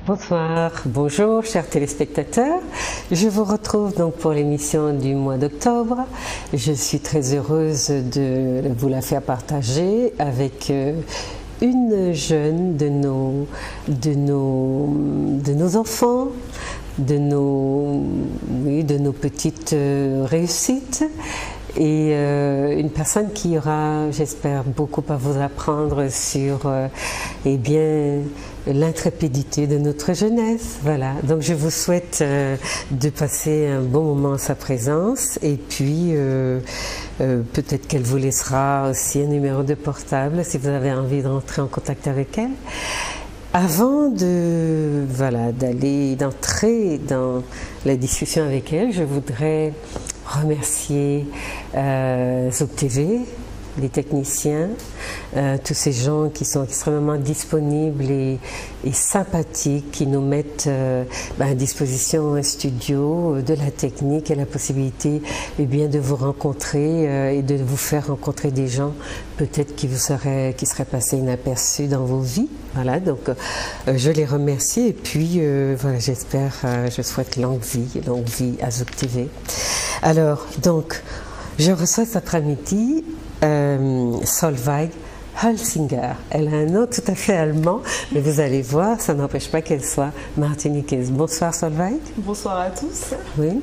Bonsoir, bonjour chers téléspectateurs. Je vous retrouve donc pour l'émission du mois d'octobre. Je suis très heureuse de vous la faire partager avec une jeune de nos enfants, de nos petites réussites. Et une personne qui aura, j'espère, beaucoup à vous apprendre sur l'intrépidité de notre jeunesse. Voilà. Donc je vous souhaite de passer un bon moment en sa présence et puis peut-être qu'elle vous laissera aussi un numéro de portable si vous avez envie de rentrer en contact avec elle. Avant d'entrer dans la discussion avec elle, je voudrais remercier Zouk TV, les techniciens, tous ces gens qui sont extrêmement disponibles et sympathiques, qui nous mettent à disposition un studio, de la technique et la possibilité de vous rencontrer et de vous faire rencontrer des gens peut-être qui seraient passés inaperçus dans vos vies. Voilà, donc je les remercie et puis j'espère, je souhaite longue vie à Zouk TV. Alors, donc, je reçois cet après-midi Solveig Hölsinger. Elle a un nom tout à fait allemand, mais vous allez voir, ça n'empêche pas qu'elle soit martiniquaise. Bonsoir Solveig. Bonsoir à tous. Oui.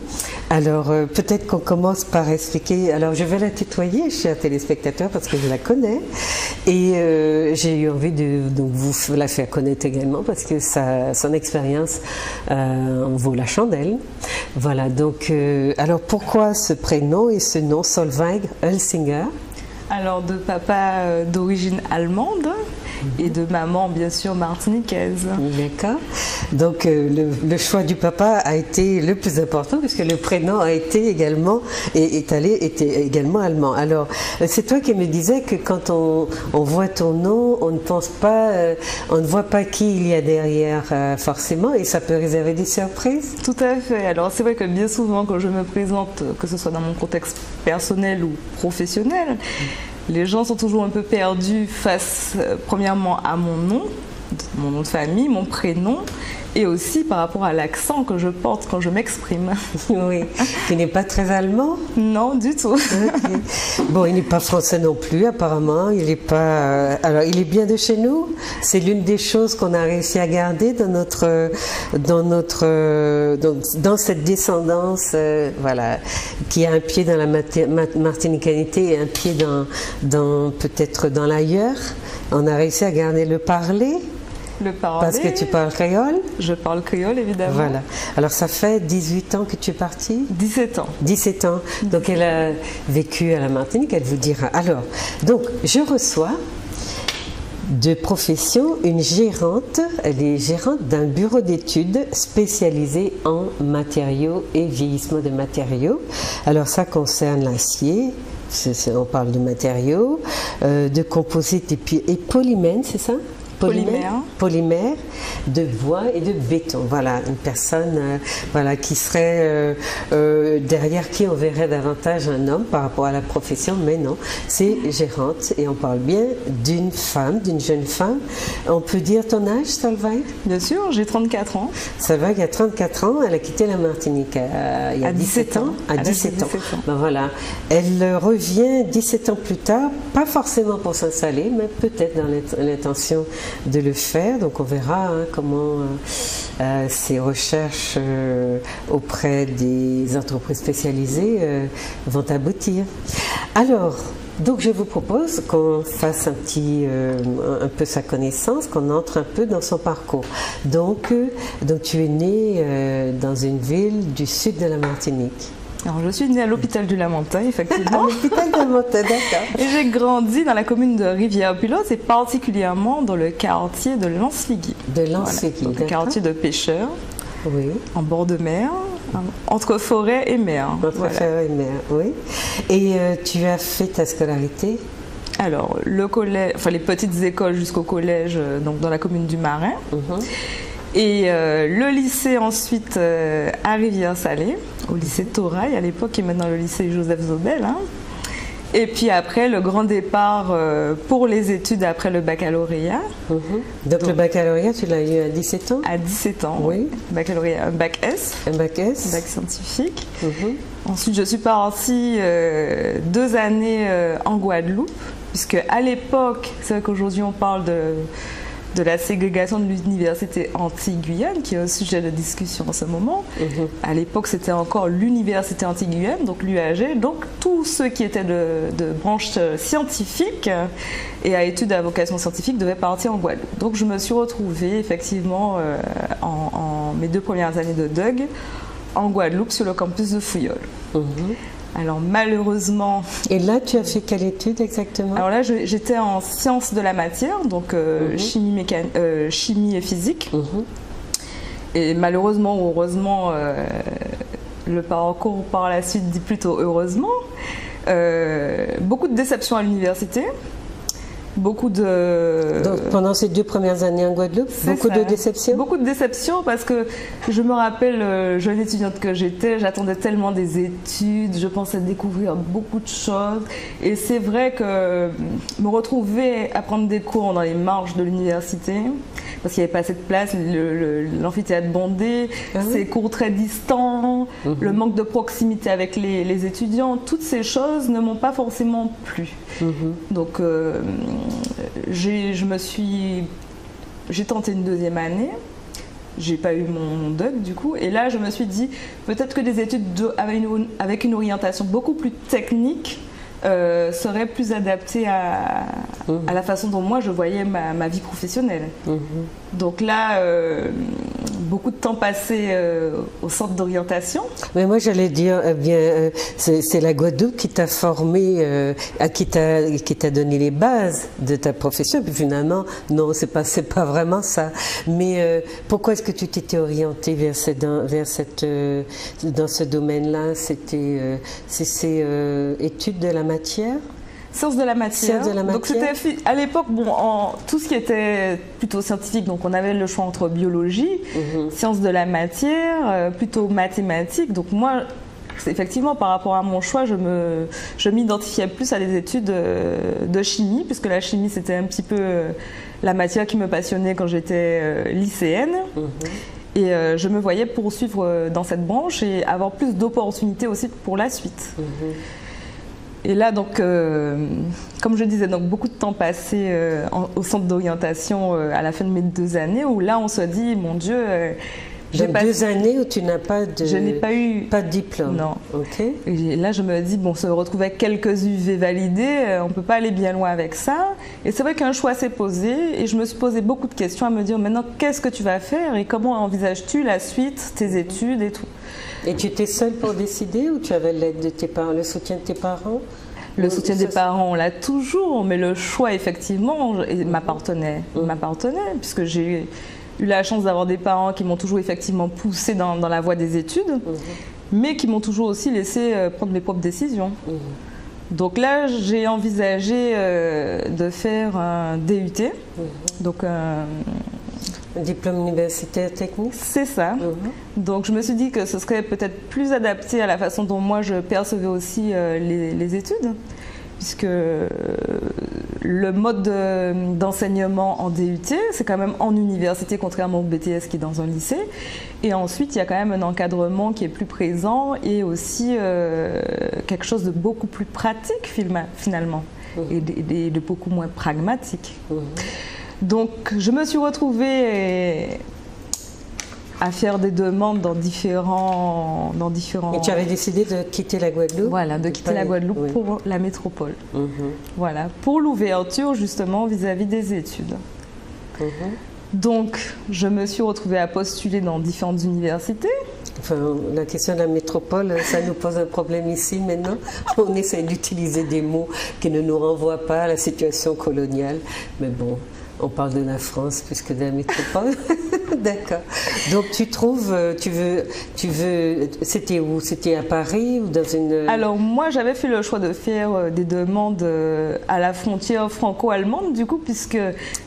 Alors, peut-être qu'on commence par expliquer. Alors, je vais la tutoyer, chers téléspectateurs, parce que je la connais. Et j'ai eu envie de vous la faire connaître également, parce que son expérience en vaut la chandelle. Voilà, donc, alors pourquoi ce prénom et ce nom, Solveig Hölsinger? Alors, de papa d'origine allemande et de maman, bien sûr, martiniquaise. D'accord. Donc, le choix du papa a été le plus important puisque le prénom a été également, était également allemand. Alors, c'est toi qui me disais que quand on voit ton nom, on ne pense pas, on ne voit pas qui il y a derrière forcément et ça peut réserver des surprises. Tout à fait. Alors, c'est vrai que bien souvent, quand je me présente, que ce soit dans mon contexte personnel ou professionnel, les gens sont toujours un peu perdus face, premièrement, à mon nom de famille, mon prénom, et aussi par rapport à l'accent que je porte quand je m'exprime. Oui, tu n'es pas très allemand? Non, du tout. Okay. Bon, il n'est pas français non plus, apparemment. Il n'est pas. Alors, il est bien de chez nous. C'est l'une des choses qu'on a réussi à garder dans cette descendance, qui a un pied dans la martinicanité et un pied peut-être dans l'ailleurs. On a réussi à garder le parler. Le parler. Parce que tu parles créole? Je parle créole, évidemment. Voilà. Alors, ça fait 18 ans que tu es partie? 17 ans. 17 ans. Donc, elle a vécu à la Martinique, elle vous dira. Alors, donc, je reçois de profession une gérante. Elle est gérante d'un bureau d'études spécialisé en matériaux et vieillissement de matériaux. Alors, ça concerne l'acier. On parle de matériaux, de composites et polymères, c'est ça? Polymère, de bois et de béton. Voilà, une personne qui serait derrière qui on verrait davantage un homme par rapport à la profession, mais non, c'est gérante et on parle bien d'une femme, d'une jeune femme. On peut dire ton âge, Solveig? Bien sûr, j'ai 34 ans. Solveig a 34 ans, elle a quitté la Martinique il y a 17 ans. À 17 ans. Ben voilà, elle revient 17 ans plus tard, pas forcément pour s'installer, mais peut-être dans l'intention de le faire. Donc on verra comment ces recherches auprès des entreprises spécialisées vont aboutir. Alors, donc je vous propose qu'on fasse un peu sa connaissance, qu'on entre un peu dans son parcours. Donc tu es née dans une ville du sud de la Martinique. Alors, je suis née à l'hôpital du Lamentin, effectivement. L'hôpital du Lamentin, d'accord. Et j'ai grandi dans la commune de Rivière-Pilote et particulièrement dans le quartier de Lens-Liguy. De Lens-Liguy, voilà, le quartier de pêcheurs, oui. En bord de mer, entre forêt et mer. Entre forêt et mer, oui. Et tu as fait ta scolarité? Alors, le collège, les petites écoles jusqu'au collège, donc dans la commune du Marin. Et le lycée ensuite à Rivière-Salée, au lycée Torail à l'époque, qui est maintenant le lycée Joseph Zobel. Et puis après, le grand départ pour les études après le baccalauréat. Donc le baccalauréat, tu l'as eu à 17 ans? À 17 ans, oui. Baccalauréat, un bac S. Un bac S. Bac scientifique. Ensuite, je suis partie 2 années en Guadeloupe, puisque à l'époque, c'est vrai qu'aujourd'hui on parle de la ségrégation de l'université Antilles-Guyane, qui est un sujet de discussion en ce moment. À l'époque, c'était encore l'université Antilles-Guyane, donc l'UAG. Donc, tous ceux qui étaient de branche scientifique et à études à vocation scientifique devaient partir en Guadeloupe. Donc, je me suis retrouvée effectivement en mes 2 premières années de DUG en Guadeloupe sur le campus de Fouillol. Alors malheureusement... Et là, tu as fait quelle étude exactement? Alors là, j'étais en sciences de la matière, donc chimie et physique. Et malheureusement ou heureusement, le parcours par la suite dit plutôt heureusement. Beaucoup de déceptions à l'université. Beaucoup de... Donc, pendant ces 2 premières années en Guadeloupe, beaucoup de déceptions? Beaucoup de déceptions parce que je me rappelle, jeune étudiante que j'étais, j'attendais tellement des études, je pensais découvrir beaucoup de choses. Et c'est vrai que me retrouver à prendre des cours dans les marges de l'université, parce qu'il n'y avait pas assez de place, l'amphithéâtre bondé, ces cours très distants, le manque de proximité avec les étudiants, toutes ces choses ne m'ont pas forcément plu. Donc j'ai tenté une 2e année, j'ai pas eu mon DUG du coup, et là je me suis dit peut-être que des études avec une orientation beaucoup plus technique serait plus adapté à la façon dont moi je voyais ma vie professionnelle. Donc là, beaucoup de temps passé au centre d'orientation. Mais moi j'allais dire, c'est la Guadeloupe qui t'a formé, qui t'a donné les bases de ta profession. Puis finalement, non, c'est pas vraiment ça. Mais pourquoi est-ce que tu t'étais orienté dans ce domaine-là? C'était études de la matière? Sciences de la matière. Sciences de la matière. Donc c'était à l'époque, tout ce qui était plutôt scientifique, donc on avait le choix entre biologie, sciences de la matière, plutôt mathématiques. Donc moi, effectivement, par rapport à mon choix, je m'identifiais plus à des études de chimie, puisque la chimie c'était un petit peu la matière qui me passionnait quand j'étais lycéenne. Et je me voyais poursuivre dans cette branche et avoir plus d'opportunités aussi pour la suite. Et là, donc, comme je disais, donc, beaucoup de temps passé au centre d'orientation à la fin de mes 2 années, où là, on se dit, mon Dieu... Donc 2 années où tu n'as pas de... Je n'ai pas eu... Pas de diplôme. Non. Ok. Et là, je me dis, bon, se retrouver avec quelques UV validés, on ne peut pas aller bien loin avec ça. Et c'est vrai qu'un choix s'est posé, et je me suis posé beaucoup de questions à me dire, maintenant, qu'est-ce que tu vas faire et comment envisages-tu la suite, tes études et tout. Et tu étais seule pour décider ou tu avais l'aide de tes parents, le soutien de tes parents? Le soutien des parents, on l'a toujours, mais le choix, effectivement, m'appartenait, puisque j'ai eu la chance d'avoir des parents qui m'ont toujours effectivement poussé dans la voie des études, mais qui m'ont toujours aussi laissé prendre mes propres décisions. Donc là, j'ai envisagé de faire un DUT, donc un diplôme universitaire technique. C'est ça. Donc je me suis dit que ce serait peut-être plus adapté à la façon dont moi je percevais aussi les études, puisque le mode d'enseignement en DUT, c'est quand même en université, contrairement au BTS qui est dans un lycée. Et ensuite, il y a quand même un encadrement qui est plus présent et aussi quelque chose de beaucoup plus pratique finalement, et de beaucoup moins pragmatique. Donc, je me suis retrouvée à faire des demandes dans différents... Et tu avais décidé de quitter la Guadeloupe? Voilà, de quitter la Guadeloupe pour la métropole. Voilà, pour l'ouverture justement vis-à-vis des études. Donc, je me suis retrouvée à postuler dans différentes universités. Enfin, la question de la métropole, ça nous pose un problème ici maintenant. On essaie d'utiliser des mots qui ne nous renvoient pas à la situation coloniale. Mais bon, on parle de la France plus que de la métropole. D'accord. Donc tu trouves, c'était où? C'était à Paris ou dans une... Alors moi j'avais fait le choix de faire des demandes à la frontière franco-allemande du coup, puisque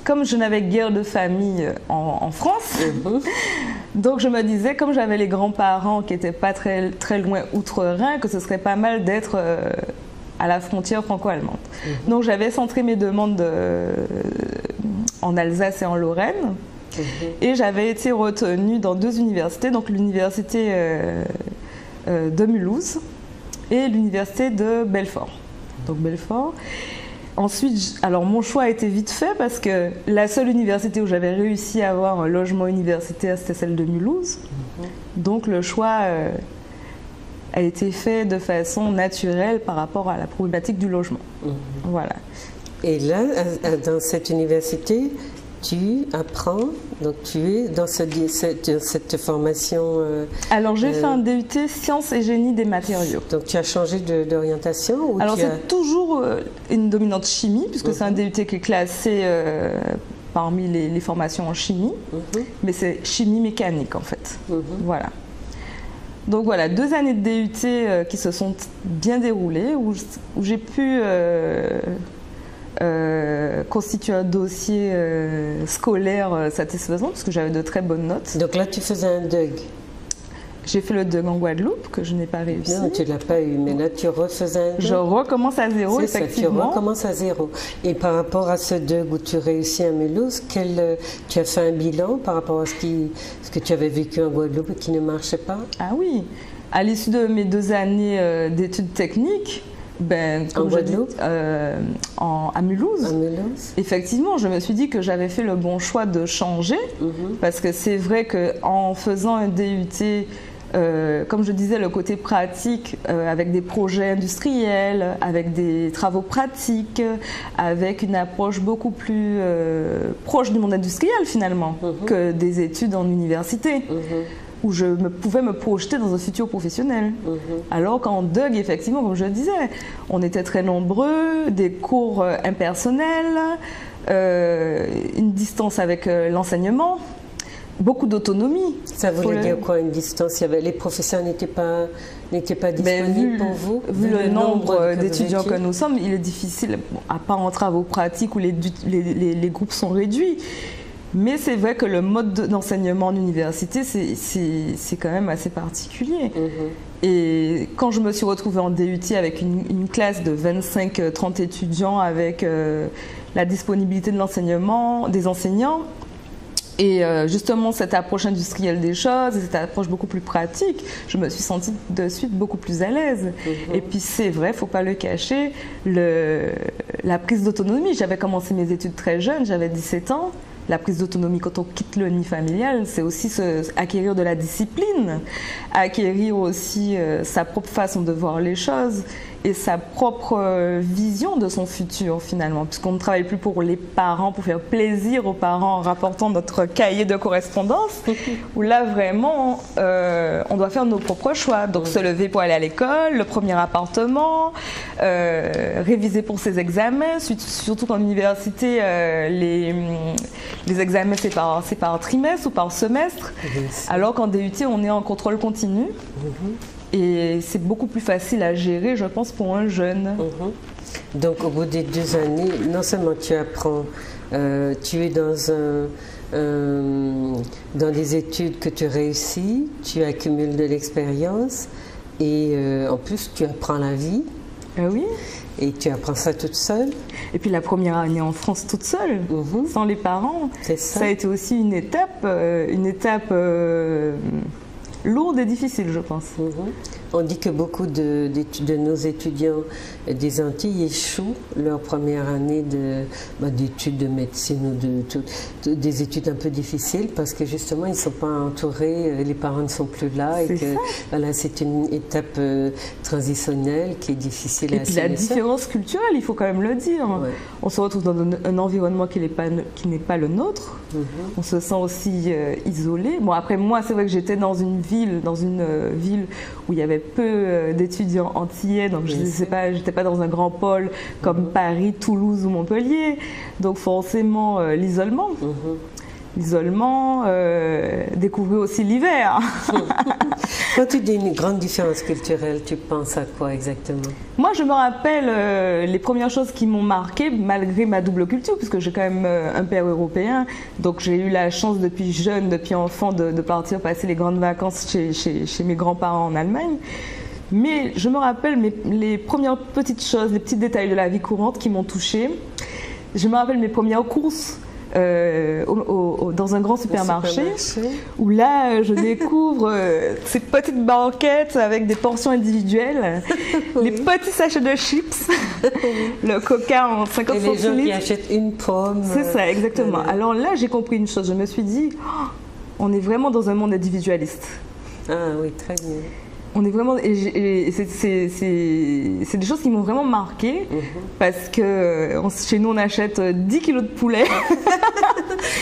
comme je n'avais guère de famille en France, donc je me disais, comme j'avais les grands-parents qui n'étaient pas très loin outre-Rhin, que ce serait pas mal d'être à la frontière franco-allemande. Donc j'avais centré mes demandes en Alsace et en Lorraine. Et j'avais été retenue dans 2 universités, donc l'université de Mulhouse et l'université de Belfort. Donc Belfort. Ensuite, alors mon choix a été vite fait parce que la seule université où j'avais réussi à avoir un logement universitaire, c'était celle de Mulhouse. Donc le choix a été fait de façon naturelle par rapport à la problématique du logement. Voilà. Et là, dans cette université, tu apprends, donc tu es dans cette formation... Alors j'ai fait un DUT Sciences et Génie des matériaux. Donc tu as changé d'orientation? Alors c'est toujours une dominante chimie, puisque c'est un DUT qui est classé parmi les formations en chimie, mais c'est chimie mécanique en fait. Voilà. Donc voilà, 2 années de DUT qui se sont bien déroulées, où j'ai pu... constituer un dossier scolaire satisfaisant parce que j'avais de très bonnes notes. Donc là tu faisais un DUG? J'ai fait le DUG en Guadeloupe que je n'ai pas réussi. Non, tu ne l'as pas eu, mais là tu refaisais un DUG. Je recommence à zéro, effectivement. Ça, tu recommences à zéro. Et par rapport à ce DUG où tu réussis à Mulhouse, tu as fait un bilan par rapport à ce que tu avais vécu en Guadeloupe et qui ne marchait pas? Ah oui, à l'issue de mes 2 années d'études techniques, en Guadeloupe, à Mulhouse. Effectivement, je me suis dit que j'avais fait le bon choix de changer parce que c'est vrai qu'en faisant un DUT, comme je disais, le côté pratique avec des projets industriels, avec des travaux pratiques, avec une approche beaucoup plus proche du monde industriel finalement que des études en université. Où je pouvais me projeter dans un futur professionnel. Alors qu'en DUG, effectivement, comme je le disais, on était très nombreux, des cours impersonnels, une distance avec l'enseignement, beaucoup d'autonomie. Ça voulait dire quoi, une distance? Les professeurs n'étaient pas disponibles pour vous? Vu le nombre d'étudiants que nous sommes, il est difficile, à part en travaux pratiques où les groupes sont réduits. Mais c'est vrai que le mode d'enseignement en université, c'est quand même assez particulier. Et quand je me suis retrouvée en DUT avec une classe de 25-30 étudiants, avec la disponibilité de l'enseignement, des enseignants, et justement cette approche industrielle des choses, cette approche beaucoup plus pratique, je me suis sentie de suite beaucoup plus à l'aise. Et puis c'est vrai, il ne faut pas le cacher, la prise d'autonomie. J'avais commencé mes études très jeune, j'avais 17 ans. La prise d'autonomie quand on quitte le nid familial, c'est aussi acquérir de la discipline, acquérir aussi sa propre façon de voir les choses et sa propre vision de son futur finalement, puisqu'on ne travaille plus pour les parents, pour faire plaisir aux parents en rapportant notre cahier de correspondance, où là vraiment on doit faire nos propres choix, donc se lever pour aller à l'école, le premier appartement, réviser pour ses examens, surtout qu'en université les examens c'est par trimestre ou par semestre, alors qu'en DUT on est en contrôle continu. Et c'est beaucoup plus facile à gérer, je pense, pour un jeune. Donc, au bout des 2 années, non seulement tu apprends, tu es dans des études que tu réussis, tu accumules de l'expérience et en plus, tu apprends la vie. Oui. Et tu apprends ça toute seule. Et puis la première année en France toute seule, sans les parents. Ça a été aussi une étape lourde et difficile, je pense. On dit que beaucoup de nos étudiants des Antilles échouent leur première année d'études de médecine ou des études un peu difficiles parce que justement ils ne sont pas entourés, les parents ne sont plus là et que voilà, c'est une étape transitionnelle qui est difficile à assimiler. Et puis la différence culturelle, il faut quand même le dire. On se retrouve dans un environnement qui n'est pas le nôtre. On se sent aussi isolé. Bon, après moi, c'est vrai que j'étais dans une ville où il y avait peu d'étudiants antillais, donc je n'étais pas dans un grand pôle comme Paris, Toulouse ou Montpellier, donc forcément l'isolement. L'isolement, découvrir aussi l'hiver. Quand tu dis une grande différence culturelle, tu penses à quoi exactement? Moi, je me rappelle les premières choses qui m'ont marquée, malgré ma double culture, puisque j'ai quand même un père européen. Donc, j'ai eu la chance depuis jeune, depuis enfant, de partir passer les grandes vacances chez mes grands-parents en Allemagne. Mais je me rappelle les premières petites choses, les petits détails de la vie courante qui m'ont touchée. Je me rappelle mes premières courses dans un grand supermarché, où là je découvre ces petites banquettes avec des portions individuelles, les petits sachets de chips, le coca en 50 centilitres. Et les gens qui achètent une pomme. C'est ça, exactement. Alors là j'ai compris une chose, je me suis dit, oh, on est vraiment dans un monde individualiste. Ah oui, très bien. On est vraiment, et c'est des choses qui m'ont vraiment marqué, parce que chez nous on achète 10 kilos de poulet.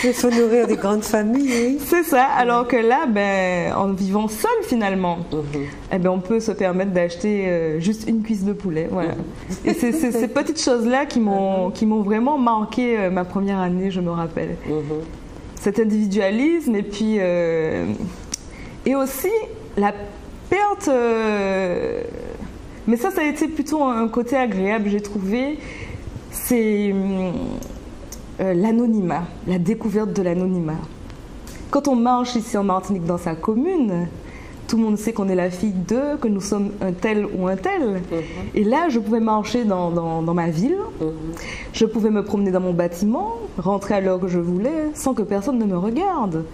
Il faut nourrir des grandes familles, oui. C'est ça, alors que là, en vivant seul finalement, eh ben, on peut se permettre d'acheter juste une cuisse de poulet. Voilà. Et c'est ces petites choses-là qui m'ont vraiment marqué ma première année, je me rappelle. Cet individualisme, et puis et aussi la perte, mais ça a été plutôt un côté agréable, j'ai trouvé, c'est l'anonymat, la découverte de l'anonymat. Quand on marche ici en Martinique dans sa commune, tout le monde sait qu'on est la fille d'eux, que nous sommes un tel ou un tel. Et là, je pouvais marcher dans ma ville, je pouvais me promener dans mon bâtiment, rentrer à l'heure que je voulais, sans que personne ne me regarde.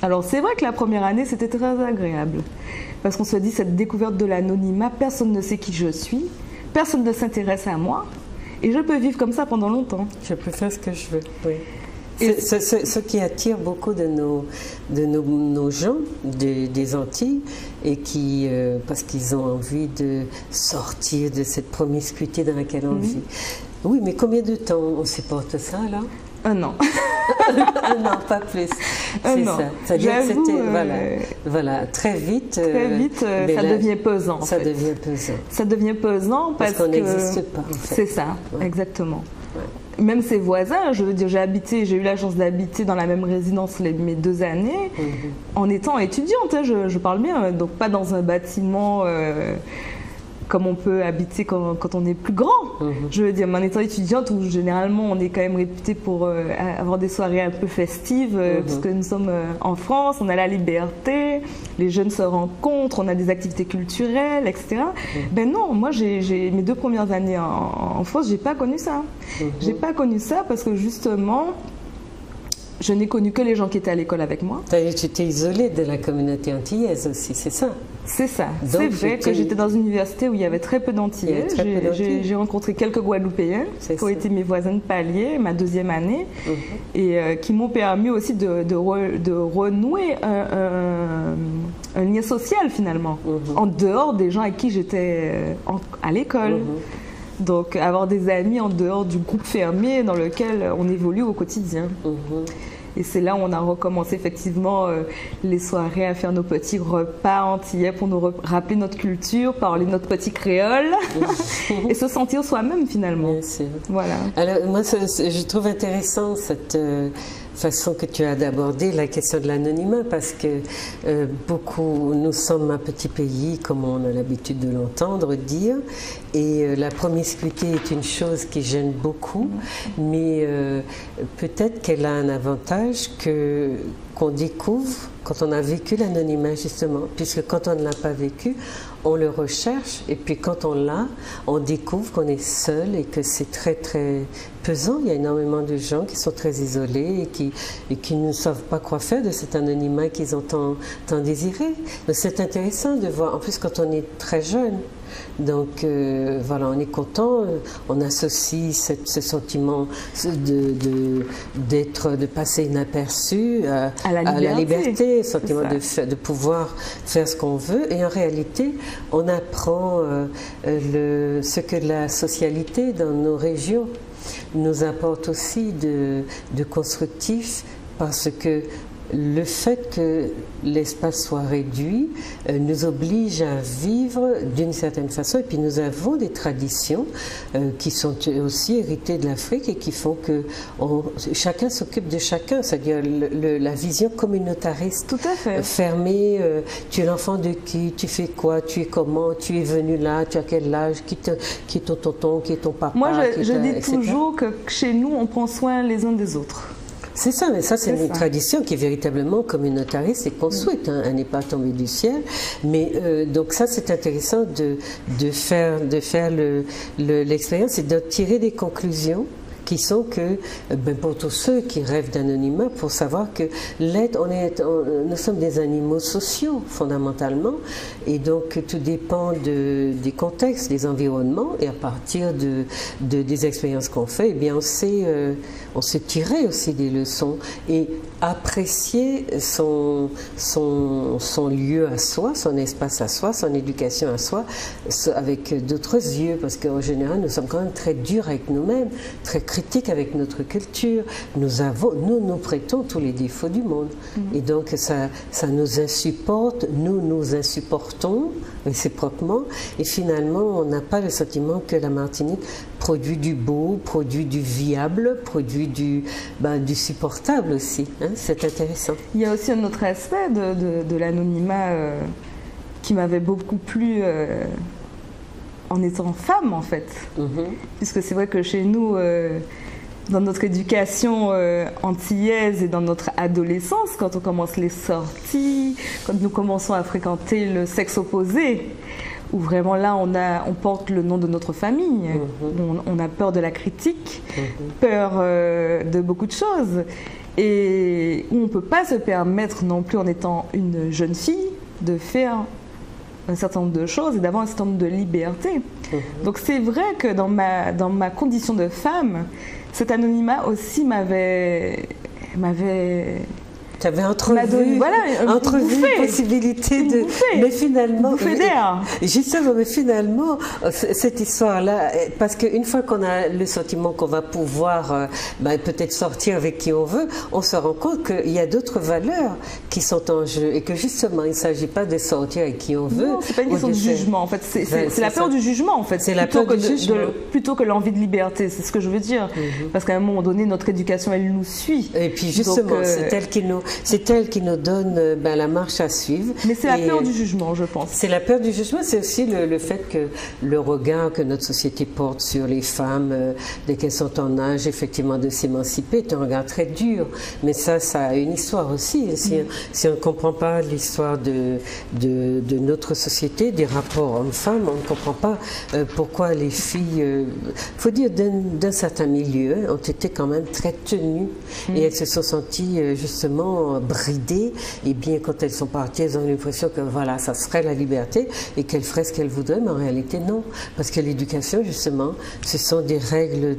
Alors c'est vrai que la première année, c'était très agréable. Parce qu'on se dit, cette découverte de l'anonymat, personne ne sait qui je suis, personne ne s'intéresse à moi, et je peux vivre comme ça pendant longtemps. Je peux faire ce que je veux, oui. Ce qui attire beaucoup de nos gens des Antilles, et qui, parce qu'ils ont envie de sortir de cette promiscuité dans laquelle on vit. Oui, mais combien de temps on supporte ça, là? 1 an. 1 an, pas plus. C'est ça. C'est-à-dire que c'était, voilà, très vite. Très vite, ça devient pesant. Ça devient pesant. Ça devient pesant parce qu'on n'existe pas, en fait. C'est ça, exactement. Ouais. Même ses voisins, je veux dire, j'ai eu la chance d'habiter dans la même résidence mes 2 années, en étant étudiante, hein, je parle bien, donc pas dans un bâtiment comme on peut habiter quand on est plus grand. Je veux dire, en étant étudiante, où généralement on est quand même réputé pour avoir des soirées un peu festives, parce que nous sommes en France, on a la liberté, les jeunes se rencontrent, on a des activités culturelles, etc. Ben non, moi mes 2 premières années en France, j'ai pas connu ça. J'ai pas connu ça parce que justement, je n'ai connu que les gens qui étaient à l'école avec moi. Tu t'es isolée de la communauté antillaise aussi, c'est ça? C'est ça. C'est vrai que j'étais dans une université où il y avait très peu d'Antillais. J'ai rencontré quelques Guadeloupéens qui ont été mes voisins de palier, ma 2e année, et qui m'ont permis aussi de renouer un lien social finalement, en dehors des gens avec qui j'étais à l'école. Donc avoir des amis en dehors du groupe fermé dans lequel on évolue au quotidien. Et c'est là où on a recommencé effectivement les soirées à faire nos petits repas antillais pour nous rappeler notre culture, parler notre petit créole et se sentir soi-même finalement. Bien sûr. Voilà. Alors moi je trouve intéressant cette façon que tu as d'aborder la question de l'anonymat, parce que nous sommes un petit pays, comme on a l'habitude de l'entendre dire, et la promiscuité est une chose qui gêne beaucoup, mais peut-être qu'elle a un avantage qu'on découvre quand on a vécu l'anonymat, justement, puisque quand on ne l'a pas vécu, on le recherche, et puis quand on l'a, on découvre qu'on est seul et que c'est très très pesant. Il y a énormément de gens qui sont très isolés et qui ne savent pas quoi faire de cet anonymat qu'ils ont tant désiré. Donc c'est intéressant de voir, en plus quand on est très jeune. Donc voilà, on est content, on associe ce sentiment de passer inaperçu à la liberté, sentiment de pouvoir faire ce qu'on veut, et en réalité on apprend ce que la socialité dans nos régions nous apporte aussi de constructif, parce que le fait que l'espace soit réduit nous oblige à vivre d'une certaine façon, et puis nous avons des traditions qui sont aussi héritées de l'Afrique et qui font que chacun s'occupe de chacun, c'est-à-dire la vision communautariste. Tout à fait. Fermée, tu es l'enfant de qui, tu fais quoi, tu es comment, tu es venu là, tu as quel âge, qui est ton tonton, qui est ton papa. Moi je dis toujours que chez nous on prend soin les uns des autres. C'est ça, mais ça c'est une tradition qui est véritablement communautariste et construite, hein. Elle n'est pas tombée du ciel. Mais donc ça c'est intéressant de faire l'expérience et de tirer des conclusions qui sont que, pour tous ceux qui rêvent d'anonymat, pour savoir que nous sommes des animaux sociaux fondamentalement, et donc tout dépend des contextes, des environnements, et à partir des expériences qu'on fait, eh bien on sait tirer aussi des leçons et apprécier son lieu à soi, son espace à soi, son éducation à soi, avec d'autres yeux, parce qu'en général nous sommes quand même très durs avec nous-mêmes, très critique avec notre culture. Nous prêtons tous les défauts du monde. Et donc ça nous insupporte, nous insupportons réciproquement. Et finalement, on n'a pas le sentiment que la Martinique produit du beau, produit du viable, produit du supportable aussi. Hein? C'est intéressant. Il y a aussi un autre aspect de l'anonymat qui m'avait beaucoup plu en étant femme, en fait. Puisque c'est vrai que chez nous, dans notre éducation antillaise et dans notre adolescence, quand on commence les sorties, quand nous commençons à fréquenter le sexe opposé, où vraiment là on porte le nom de notre famille, on a peur de la critique, peur de beaucoup de choses, et où on ne peut pas se permettre non plus en étant une jeune fille de faire un certain nombre de choses et d'avoir un certain nombre de libertés. Donc c'est vrai que dans ma condition de femme, cet anonymat aussi m'avait tu avais entrevu une possibilité de... Mais finalement... Justement, mais finalement, cette histoire-là, parce qu'une fois qu'on a le sentiment qu'on va pouvoir peut-être sortir avec qui on veut, on se rend compte qu'il y a d'autres valeurs qui sont en jeu et que justement, il ne s'agit pas de sortir avec qui on veut. Non, c'est pas une question de jugement, en fait. C'est la peur du jugement, en fait. C'est la peur du jugement. Plutôt que l'envie de liberté, c'est ce que je veux dire. Parce qu'à un moment donné, notre éducation, elle nous suit. Et puis justement, c'est elle qui nous donne la marche à suivre. Mais c'est la peur du jugement, je pense. C'est la peur du jugement, c'est aussi le fait que le regard que notre société porte sur les femmes, dès qu'elles sont en âge effectivement de s'émanciper, est un regard très dur. Mais ça a une histoire aussi. Si on ne comprend pas l'histoire de notre société, des rapports hommes-femmes, on ne comprend pas pourquoi les filles, faut dire d'un certain milieu, ont été quand même très tenues et elles se sont senties justement bridées, et bien quand elles sont parties, elles ont eu l'impression que voilà, ça serait la liberté et qu'elles feraient ce qu'elles voudraient, mais en réalité non, parce que l'éducation justement, ce sont des règles,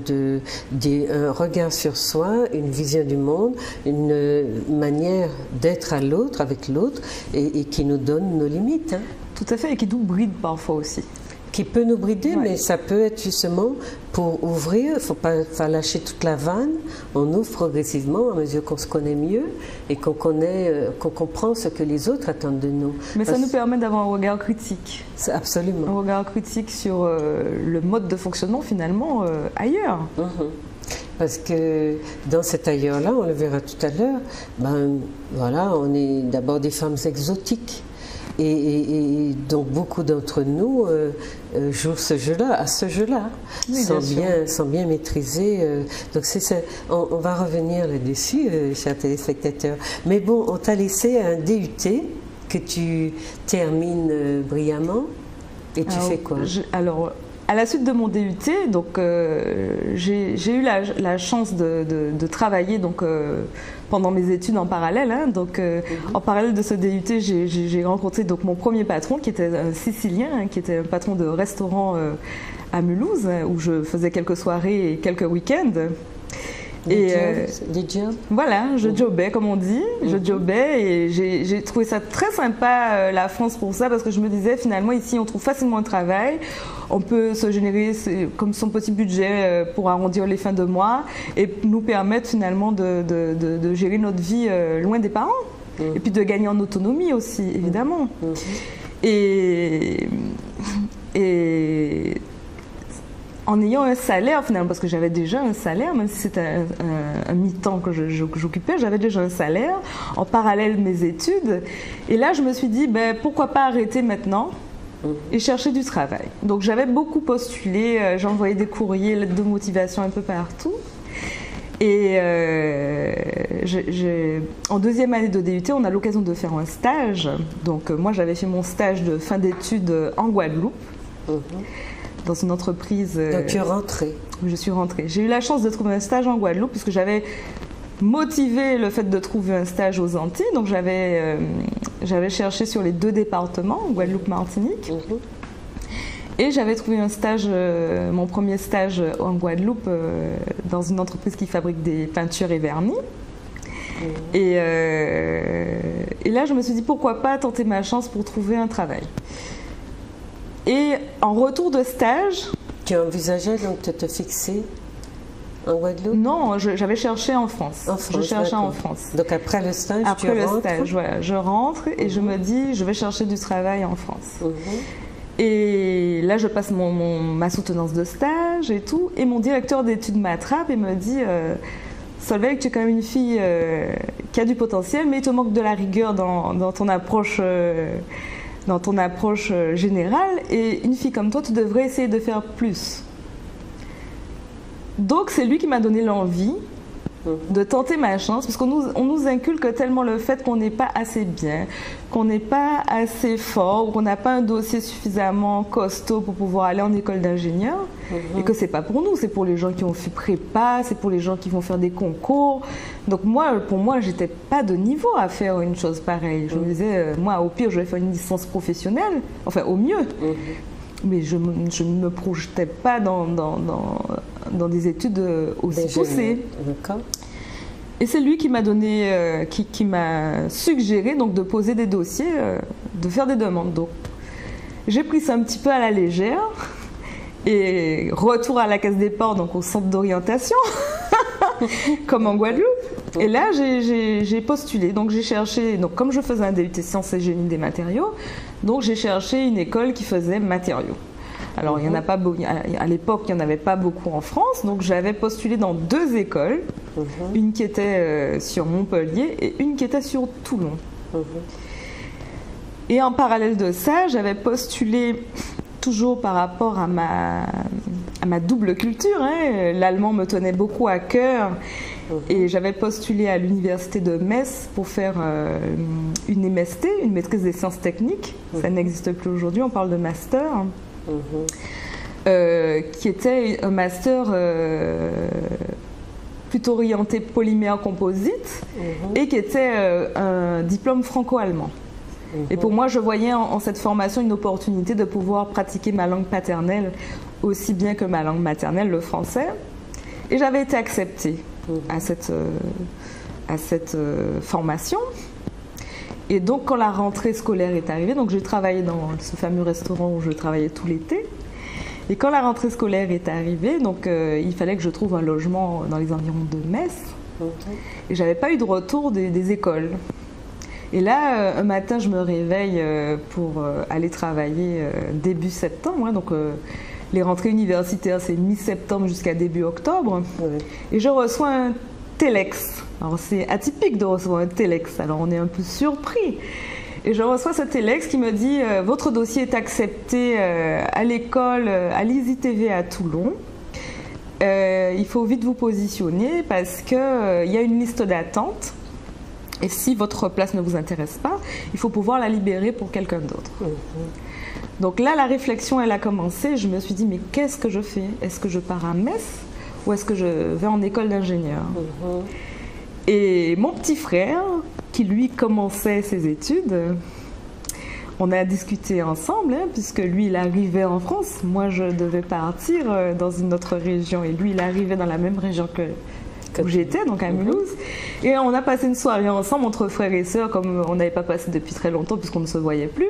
un regard sur soi, une vision du monde, une manière d'être à l'autre, avec l'autre, et qui nous donne nos limites. Hein. Tout à fait, et qui nous bride parfois aussi. Qui peut nous brider, mais ça peut être justement pour ouvrir. Il ne faut pas lâcher toute la vanne. On ouvre progressivement à mesure qu'on se connaît mieux et qu'on comprend ce que les autres attendent de nous. Mais ça nous permet d'avoir un regard critique. Absolument. Un regard critique sur le mode de fonctionnement finalement ailleurs. Parce que dans cet ailleurs-là, on le verra tout à l'heure, voilà, on est d'abord des femmes exotiques. Et donc beaucoup d'entre nous jouent à ce jeu-là, sans bien maîtriser. Donc on va revenir là-dessus, chers téléspectateurs. Mais bon, on t'a laissé un DUT que tu termines brillamment. Et tu fais quoi? Alors, à la suite de mon DUT, donc j'ai eu la chance de travailler donc pendant mes études en parallèle. Hein, donc en parallèle de ce DUT, j'ai rencontré donc mon premier patron qui était un Sicilien, hein, qui était un patron de restaurant à Mulhouse, où je faisais quelques soirées et quelques week-ends. Des jobs. Voilà, je jobais comme on dit, je jobais et j'ai trouvé ça très sympa la France pour ça, parce que je me disais finalement ici on trouve facilement un travail, on peut se générer comme son petit budget pour arrondir les fins de mois et nous permettre finalement de gérer notre vie loin des parents et puis de gagner en autonomie aussi évidemment. Et en ayant un salaire finalement, parce que j'avais déjà un salaire, même si c'était un mi-temps que j'occupais, j'avais déjà un salaire, en parallèle de mes études. Et là, je me suis dit, pourquoi pas arrêter maintenant et chercher du travail. Donc j'avais beaucoup postulé, j'envoyais des courriers, lettres de motivation un peu partout. Et en deuxième année de DUT, on a l'occasion de faire un stage. Donc moi, j'avais fait mon stage de fin d'études en Guadeloupe, dans une entreprise. Donc tu es rentrée. Je suis rentrée. J'ai eu la chance de trouver un stage en Guadeloupe, puisque j'avais motivé le fait de trouver un stage aux Antilles. Donc j'avais cherché sur les 2 départements, Guadeloupe-Martinique. Et j'avais trouvé un stage, mon premier stage en Guadeloupe, dans une entreprise qui fabrique des peintures et vernis. Et là, je me suis dit, pourquoi pas tenter ma chance pour trouver un travail. Et en retour de stage... Tu envisageais donc de te fixer en Guadeloupe? Non, j'avais cherché en France. Je cherchais en France. Donc après le stage, après le stage, voilà, je rentre et je me dis, je vais chercher du travail en France. Et là, je passe ma soutenance de stage et tout. Et mon directeur d'études m'attrape et me dit Solveig, tu es quand même une fille qui a du potentiel, mais il te manque de la rigueur dans ton approche générale. Et une fille comme toi, tu devrais essayer de faire plus. Donc, c'est lui qui m'a donné l'envie de tenter ma chance, parce qu'on nous inculque tellement le fait qu'on n'est pas assez bien, qu'on n'est pas assez fort, ou qu'on n'a pas un dossier suffisamment costaud pour pouvoir aller en école d'ingénieur, et que c'est pas pour nous, c'est pour les gens qui ont fait prépa, c'est pour les gens qui vont faire des concours. Donc pour moi, j'étais pas de niveau à faire une chose pareille. Je me disais, moi, au pire, je vais faire une licence professionnelle, enfin, au mieux. Mais je ne me projetais pas dans des études aussi poussées. Et c'est lui qui m'a donné, qui m'a suggéré donc de poser des dossiers, de faire des demandes. Donc j'ai pris ça un petit peu à la légère et retour à la case départ, donc au centre d'orientation, comme en Guadeloupe. Et là, j'ai postulé. Donc j'ai cherché, donc comme je faisais un DUT sciences et génie des matériaux, donc j'ai cherché une école qui faisait matériaux. Alors, il y en a pas à l'époque, il n'y en avait pas beaucoup en France, donc j'avais postulé dans 2 écoles, une qui était sur Montpellier et une qui était sur Toulon. Et en parallèle de ça, j'avais postulé toujours par rapport à ma double culture. L'allemand me tenait beaucoup à cœur et j'avais postulé à l'université de Metz pour faire une MST, une maîtrise des sciences techniques. Ça n'existe plus aujourd'hui, on parle de master. Qui était un master plutôt orienté polymère composite et qui était un diplôme franco-allemand. Et pour moi, je voyais en cette formation une opportunité de pouvoir pratiquer ma langue paternelle aussi bien que ma langue maternelle, le français. Et j'avais été acceptée à cette formation. Et donc, quand la rentrée scolaire est arrivée, donc j'ai travaillé dans ce fameux restaurant où je travaillais tout l'été. Et quand la rentrée scolaire est arrivée, donc il fallait que je trouve un logement dans les environs de Metz. Et j'avais pas eu de retour des écoles. Et là, un matin, je me réveille pour aller travailler début septembre. Donc, les rentrées universitaires, c'est mi-septembre jusqu'à début octobre. Et je reçois un téléx. Alors c'est atypique de recevoir un téléx, alors on est un peu surpris. Et je reçois ce téléx qui me dit votre dossier est accepté à l'école, à l'ISI-TV à Toulon. Il faut vite vous positionner parce qu'il y a une liste d'attente. Et si votre place ne vous intéresse pas, il faut pouvoir la libérer pour quelqu'un d'autre. Donc là, la réflexion, elle a commencé. Je me suis dit, mais qu'est-ce que je fais? Est-ce que je pars à Metz ou est-ce que je vais en école d'ingénieur? Et mon petit frère, qui lui commençait ses études, on a discuté ensemble, puisque lui, il arrivait en France. Moi, je devais partir dans une autre région et lui, il arrivait dans la même région où j'étais, donc à Mulhouse. Et on a passé une soirée ensemble, entre frères et sœurs, comme on n'avait pas passé depuis très longtemps, puisqu'on ne se voyait plus.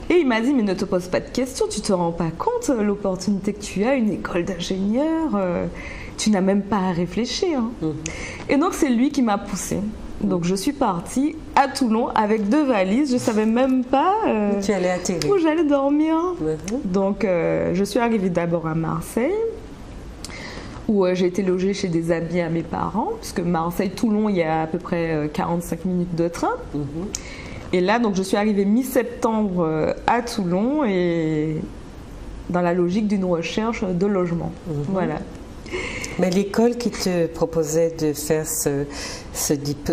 Et il m'a dit, mais ne te pose pas de questions, tu te rends pas compte l'opportunité que tu as, une école d'ingénieur, tu n'as même pas à réfléchir. Et donc c'est lui qui m'a poussée. Donc je suis partie à Toulon avec 2 valises, je ne savais même pas où j'allais dormir. Donc je suis arrivée d'abord à Marseille, où j'ai été logée chez des amis à mes parents, puisque Marseille-Toulon, il y a à peu près 45 minutes de train. Et là, donc, je suis arrivée mi-septembre à Toulon et dans la logique d'une recherche de logement. Voilà. Mais l'école qui te proposait de faire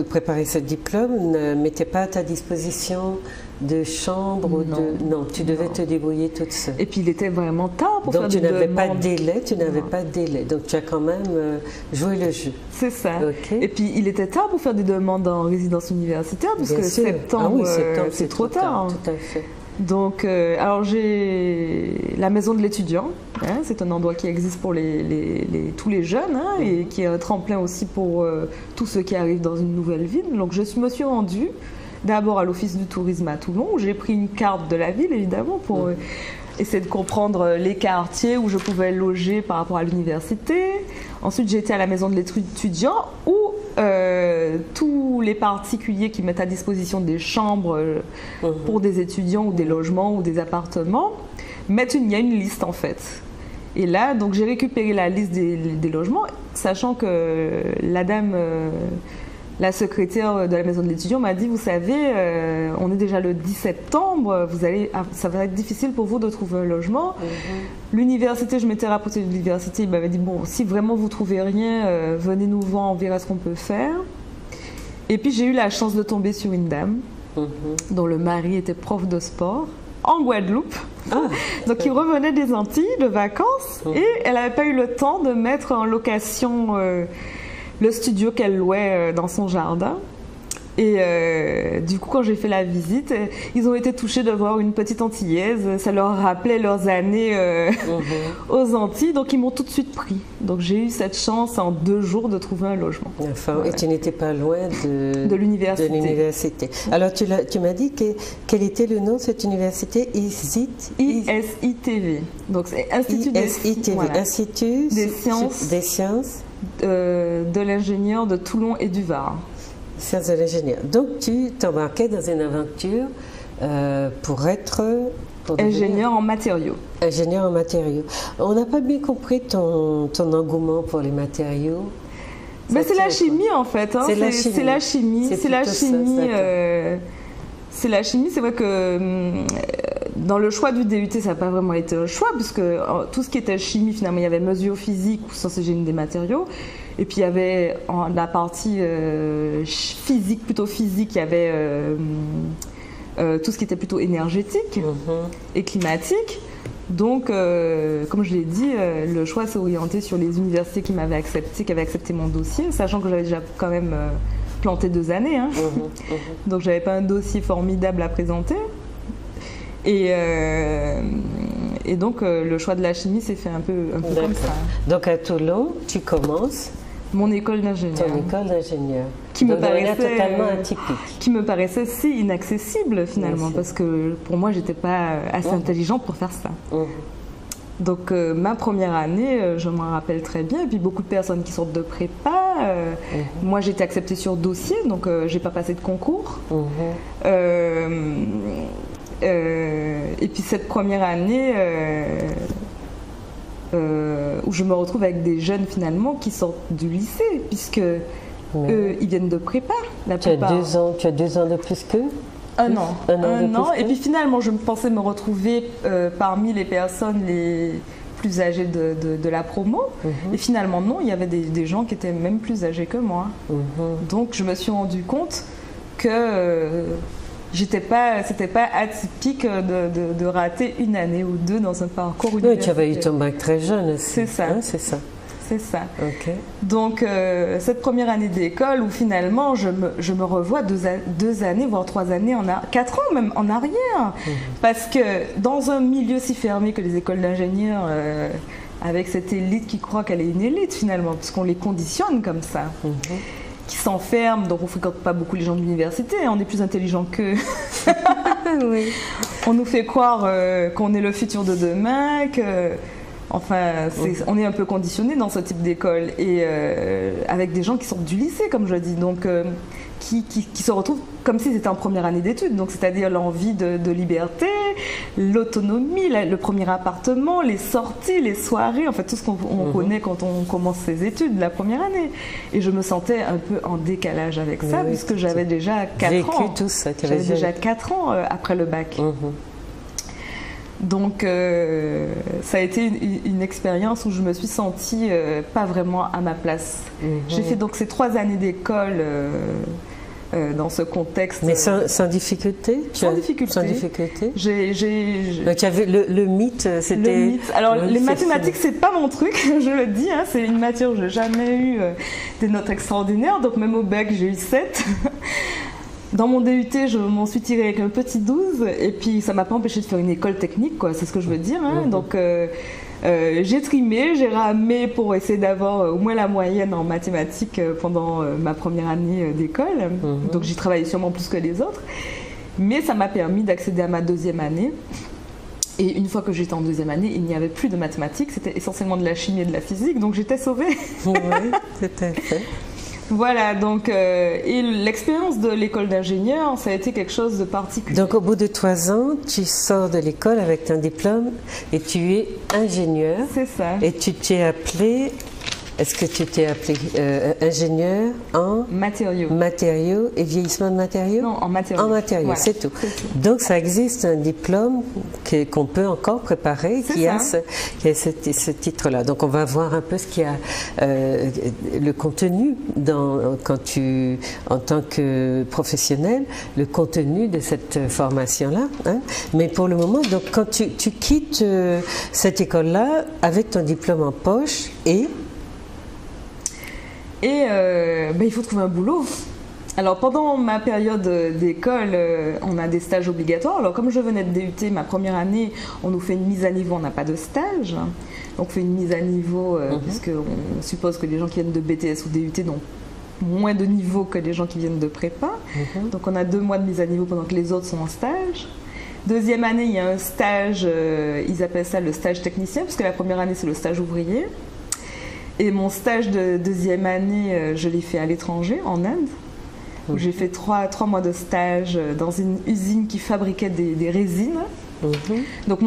préparer ce diplôme ne mettait pas à ta disposition de chambre ou de... Non, tu devais te débrouiller toute seule. Et puis il était vraiment tard pour faire des demandes. Donc tu n'avais pas de délai, pas de délai. Donc tu as quand même joué le jeu. C'est ça. Okay. Et puis il était tard pour faire des demandes en résidence universitaire, parce que septembre, c'est trop tard. Tout à fait. Donc, alors j'ai la maison de l'étudiant, hein, c'est un endroit qui existe pour tous les jeunes, hein, et qui est un tremplin aussi pour tous ceux qui arrivent dans une nouvelle ville. Donc je me suis rendue d'abord à l'Office du tourisme à Toulon, où j'ai pris une carte de la ville, évidemment, pour essayer de comprendre les quartiers où je pouvais loger par rapport à l'université. Ensuite, j'ai été à la maison de l'étudiant, où tous les particuliers qui mettent à disposition des chambres pour des étudiants ou des logements ou des appartements, il y a une liste en fait. Et là, donc j'ai récupéré la liste des logements, sachant que la dame... la secrétaire de la maison de l'étudiant m'a dit, vous savez, on est déjà le 10 septembre, ça va être difficile pour vous de trouver un logement. L'université, je m'étais rapprochée de l'université, il m'avait dit, bon, si vraiment vous ne trouvez rien, venez nous voir, on verra ce qu'on peut faire. Et puis j'ai eu la chance de tomber sur une dame dont le mari était prof de sport en Guadeloupe. Donc il revenait des Antilles de vacances et elle n'avait pas eu le temps de mettre en location... le studio qu'elle louait dans son jardin. Et du coup, quand j'ai fait la visite, ils ont été touchés de voir une petite Antillaise. Ça leur rappelait leurs années aux Antilles, donc ils m'ont tout de suite pris. Donc j'ai eu cette chance en 2 jours de trouver un logement. Enfin, et tu n'étais pas loin de l'université. Alors tu m'as dit quel était le nom de cette université? ISITV. Donc c'est Institut des sciences de l'ingénieur de Toulon et du Var. Sciences de l'ingénieur. Donc tu t'embarquais dans une aventure pour être... ingénieur en matériaux. Ingénieur en matériaux. On n'a pas bien compris ton engouement pour les matériaux. Ben, c'est la chimie en fait. Hein. C'est la chimie. C'est la chimie. C'est vrai que dans le choix du DUT, ça n'a pas vraiment été un choix, puisque tout ce qui était chimie, finalement, il y avait mesure physique ou sciences et génie des matériaux. Et puis il y avait la partie physique, plutôt physique, il y avait tout ce qui était plutôt énergétique et climatique. Donc, comme je l'ai dit, le choix s'est orienté sur les universités qui avaient accepté mon dossier, sachant que j'avais déjà quand même planté 2 années. Hein. Donc, j'avais pas un dossier formidable à présenter. Et donc, le choix de la chimie s'est fait un peu comme ça. Donc, à Toulon, tu commences mon école d'ingénieur. Ton école d'ingénieur. Qui me paraissait totalement atypique. Qui me paraissait si inaccessible finalement, parce que pour moi, j'étais pas assez intelligente pour faire ça. Donc, ma première année, je m'en rappelle très bien. Et puis, beaucoup de personnes qui sortent de prépa. Moi, j'étais acceptée sur dossier, donc j'ai pas passé de concours. Et puis, cette première année... où je me retrouve avec des jeunes finalement qui sortent du lycée, puisque eux, ils viennent de prépa. Tu as 2 ans de plus qu'eux? Un an. Et puis finalement, je pensais me retrouver parmi les personnes les plus âgées de la promo. Et finalement, non, il y avait des gens qui étaient même plus âgés que moi. Donc, je me suis rendu compte que... c'était pas atypique de rater 1 année ou 2 dans un parcours universitaire. Oui, tu avais eu ton bac très jeune aussi. C'est ça. Hein, c'est ça. C'est ça. Okay. Donc, cette première année d'école où finalement, je me revois 2 années, voire 3 années, 4 ans même en arrière. Parce que dans un milieu si fermé que les écoles d'ingénieurs, avec cette élite qui croit qu'elle est une élite finalement, puisqu'on les conditionne comme ça. Qui s'enferment, donc on ne fréquente pas beaucoup les gens de l'université, on est plus intelligents qu'eux. On nous fait croire qu'on est le futur de demain, on est un peu conditionné dans ce type d'école, et avec des gens qui sortent du lycée, comme je dis, donc qui se retrouvent comme s'ils étaient en première année d'études, donc c'est-à-dire l'envie de liberté, l'autonomie, le premier appartement, les sorties, les soirées, en fait tout ce qu'on connaît quand on commence ses études, la première année. Et je me sentais un peu en décalage avec ça, puisque j'avais déjà 4 ans. Tout ça, j'avais déjà 4 ans après le bac. Donc ça a été une expérience où je me suis sentie pas vraiment à ma place. J'ai fait donc ces 3 années d'école dans ce contexte. Mais sans difficulté? Sans difficulté. Sans difficulté. Donc il y avait le mythe, c'était... Le mythe. Alors les mathématiques, c'est pas mon truc, je le dis, hein, c'est une matière où j'ai jamais eu des notes extraordinaires, donc même au bac j'ai eu 7. Dans mon DUT, je m'en suis tirée avec un petit 12, et puis ça m'a pas empêché de faire une école technique, quoi, c'est ce que je veux dire. Hein. Donc j'ai trimé, j'ai ramé pour essayer d'avoir au moins la moyenne en mathématiques pendant ma première année d'école. Donc j'y travaillais sûrement plus que les autres. Mais ça m'a permis d'accéder à ma 2e année. Et une fois que j'étais en 2e année, il n'y avait plus de mathématiques, c'était essentiellement de la chimie et de la physique, donc j'étais sauvée. Oui, c'était fait. Voilà, donc, et l'expérience de l'école d'ingénieur, ça a été quelque chose de particulier. Donc au bout de 3 ans, tu sors de l'école avec un diplôme et tu es ingénieur. C'est ça. Et tu t'es appelé, est-ce que tu t'es appelé ingénieur en matériaux et vieillissement de matériaux? Non, en matériaux. En matériaux, voilà, c'est tout. Donc ça existe un diplôme qu'on peut encore préparer qui a ce titre-là. Donc on va voir un peu ce qu'il y a, le contenu quand tu, en tant que professionnel, le contenu de cette formation-là. Hein? Mais pour le moment, donc quand tu quittes cette école-là avec ton diplôme en poche Et il faut trouver un boulot. Alors pendant ma période d'école, on a des stages obligatoires. Alors comme je venais de DUT ma première année, on nous fait une mise à niveau, on n'a pas de stage. Donc on fait une mise à niveau puisqu'on suppose que les gens qui viennent de BTS ou DUT n'ont moins de niveau que les gens qui viennent de prépa. Donc on a 2 mois de mise à niveau pendant que les autres sont en stage. 2e année, il y a un stage, ils appellent ça le stage technicien, puisque la première année c'est le stage ouvrier. Et mon stage de 2e année, je l'ai fait à l'étranger, en Inde, où j'ai fait 3 mois de stage dans une usine qui fabriquait des résines. Donc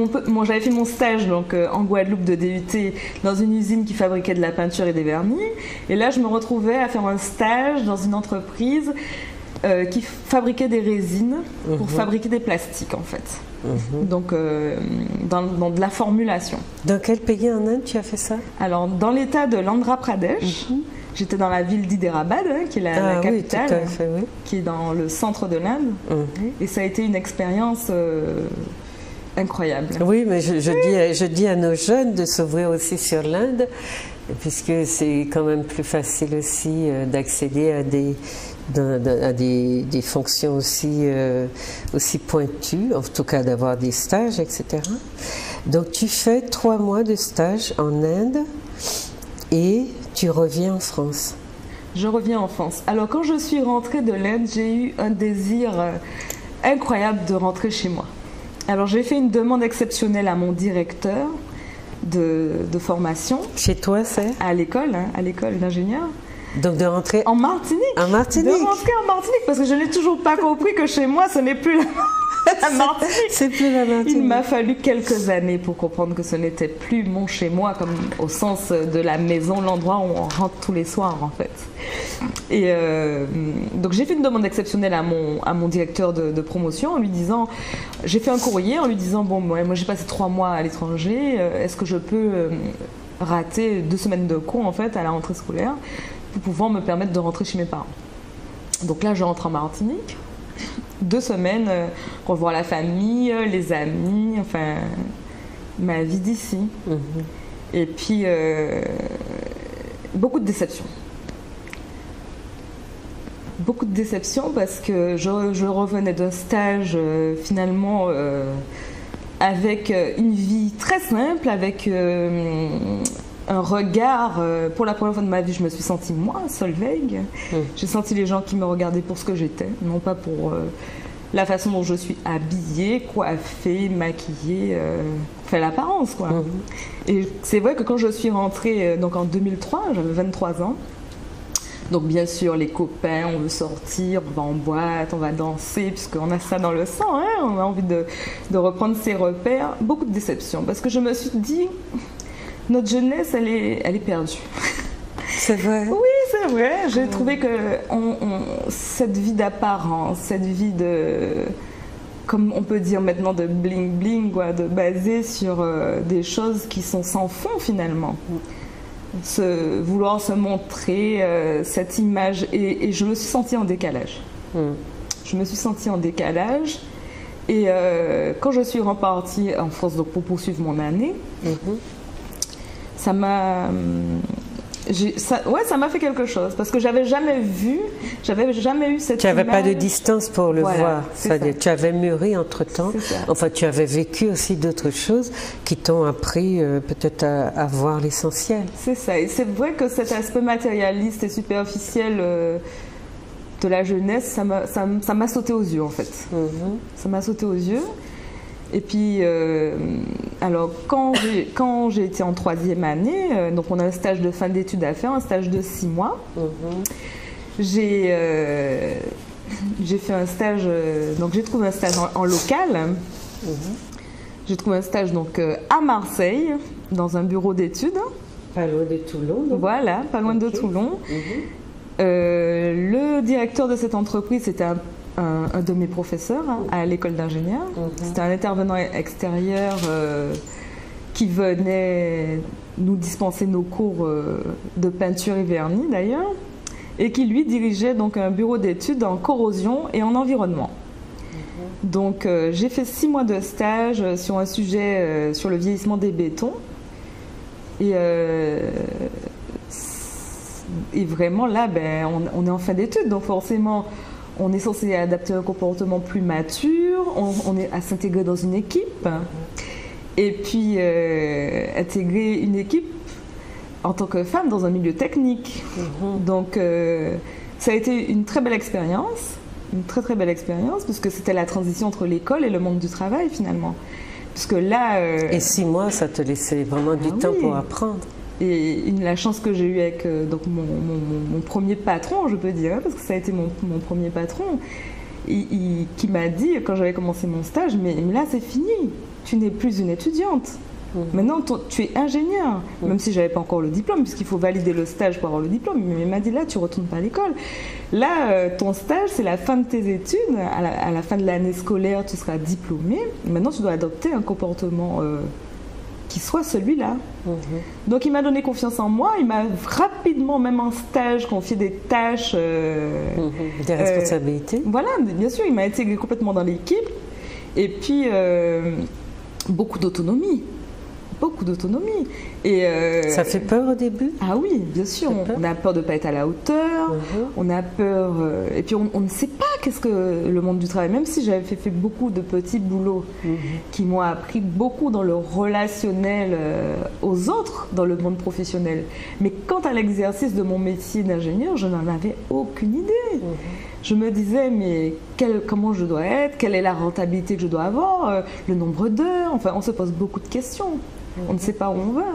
j'avais fait mon stage donc, en Guadeloupe de DUT dans une usine qui fabriquait de la peinture et des vernis. Et là, je me retrouvais à faire un stage dans une entreprise qui fabriquait des résines pour fabriquer des plastiques, en fait. Donc, dans de la formulation. Dans quel pays en Inde tu as fait ça? Alors, dans l'état de l'Andhra Pradesh. J'étais dans la ville d'Hyderabad, qui est la capitale, tout à fait, qui est dans le centre de l'Inde. Et ça a été une expérience incroyable. Oui, mais je dis à nos jeunes de s'ouvrir aussi sur l'Inde, puisque c'est quand même plus facile aussi d'accéder à des fonctions aussi pointues, en tout cas d'avoir des stages, etc. Donc tu fais 3 mois de stage en Inde et tu reviens en France. Je reviens en France. Alors quand je suis rentrée de l'Inde, j'ai eu un désir incroyable de rentrer chez moi. Alors j'ai fait une demande exceptionnelle à mon directeur de formation. Chez toi, c'est? À l'école d'ingénieur. Donc de rentrer en Martinique. En Martinique. De rentrer en Martinique parce que je n'ai toujours pas compris que chez moi ce n'est plus la Martinique. C'est plus la Martinique. Il m'a fallu quelques années pour comprendre que ce n'était plus mon chez moi, comme au sens de la maison, l'endroit où on rentre tous les soirs en fait. Et donc j'ai fait une demande exceptionnelle à mon directeur de promotion en lui disant, j'ai fait un courrier en lui disant bon moi j'ai passé 3 mois à l'étranger, est-ce que je peux rater 2 semaines de cours en fait à la rentrée scolaire pour pouvoir me permettre de rentrer chez mes parents. Donc là, je rentre en Martinique. 2 semaines, revoir la famille, les amis, enfin, ma vie d'ici. Et puis, beaucoup de déceptions. Beaucoup de déceptions parce que je revenais d'un stage finalement avec une vie très simple, avec un regard, pour la première fois de ma vie, je me suis sentie moi, Solveig. J'ai senti les gens qui me regardaient pour ce que j'étais, non pas pour la façon dont je suis habillée, coiffée, maquillée, enfin l'apparence quoi. Et c'est vrai que quand je suis rentrée donc en 2003, j'avais 23 ans. Donc bien sûr, les copains, on veut sortir, on va en boîte, on va danser, puisqu'on a ça dans le sang, hein, on a envie de reprendre ses repères. Beaucoup de déceptions, parce que je me suis dit, notre jeunesse, elle est perdue. C'est vrai. Oui, c'est vrai. J'ai trouvé que cette vie d'apparence, cette vie comme on peut dire maintenant, de bling-bling, quoi, de baser sur des choses qui sont sans fond finalement. Vouloir se montrer cette image. Et je me suis sentie en décalage. Je me suis sentie en décalage. Et quand je suis repartie en France donc, pour poursuivre mon année, ça m'a fait quelque chose parce que j'avais jamais eu cette Tu n'avais image. pas de distance pour le voir. C'est-à-dire, tu avais mûri entre-temps. Enfin, tu avais vécu aussi d'autres choses qui t'ont appris peut-être à voir l'essentiel. C'est ça. Et c'est vrai que cet aspect matérialiste et superficiel de la jeunesse, ça m'a sauté aux yeux en fait. Ça m'a sauté aux yeux. Et puis, alors quand j'ai été en 3e année, donc on a un stage de fin d'études à faire, un stage de 6 mois. J'ai fait un stage, donc j'ai trouvé un stage en local. J'ai trouvé un stage donc à Marseille, dans un bureau d'études. Pas loin de Toulon. Donc. Voilà, pas loin de Toulon. Le directeur de cette entreprise, c'était un de mes professeurs à l'école d'ingénieur. C'était un intervenant extérieur qui venait nous dispenser nos cours de peinture et vernis d'ailleurs, et qui lui dirigeait donc un bureau d'études en corrosion et en environnement. Donc j'ai fait 6 mois de stage sur un sujet sur le vieillissement des bétons. Et vraiment là, on est en fin d'études, donc forcément on est censé adapter un comportement plus mature, on est à s'intégrer dans une équipe, et puis intégrer une équipe en tant que femme dans un milieu technique. Donc ça a été une très belle expérience, très belle expérience, parce que c'était la transition entre l'école et le monde du travail finalement. Parce que là, et 6 mois, ça te laissait vraiment du temps pour apprendre. Et la chance que j'ai eue avec donc mon premier patron, je peux dire, parce que ça a été mon premier patron, qui m'a dit, quand j'avais commencé mon stage, mais là c'est fini, tu n'es plus une étudiante. Maintenant, tu es ingénieur, même si je n'avais pas encore le diplôme, puisqu'il faut valider le stage pour avoir le diplôme. Mais il m'a dit, là, tu ne retournes pas à l'école. Là, ton stage, c'est la fin de tes études. À la fin de l'année scolaire, tu seras diplômé. Maintenant, tu dois adopter un comportement qui soit celui-là. Donc, il m'a donné confiance en moi. Il m'a rapidement, même en stage, confié des tâches. Des responsabilités. Voilà, bien sûr, il m'a intégré complètement dans l'équipe. Et puis, beaucoup d'autonomie. Beaucoup d'autonomie. Et ça fait peur au début? Ah oui, bien sûr. On a peur de ne pas être à la hauteur. On a peur... et puis on ne sait pas qu'est-ce que le monde du travail. Même si j'avais fait beaucoup de petits boulots qui m'ont appris beaucoup dans le relationnel aux autres, dans le monde professionnel. Mais quant à l'exercice de mon métier d'ingénieur, je n'en avais aucune idée. Je me disais, mais comment je dois être? Quelle est la rentabilité que je dois avoir? Le nombre d'heures? Enfin, on se pose beaucoup de questions. On ne sait pas où on va.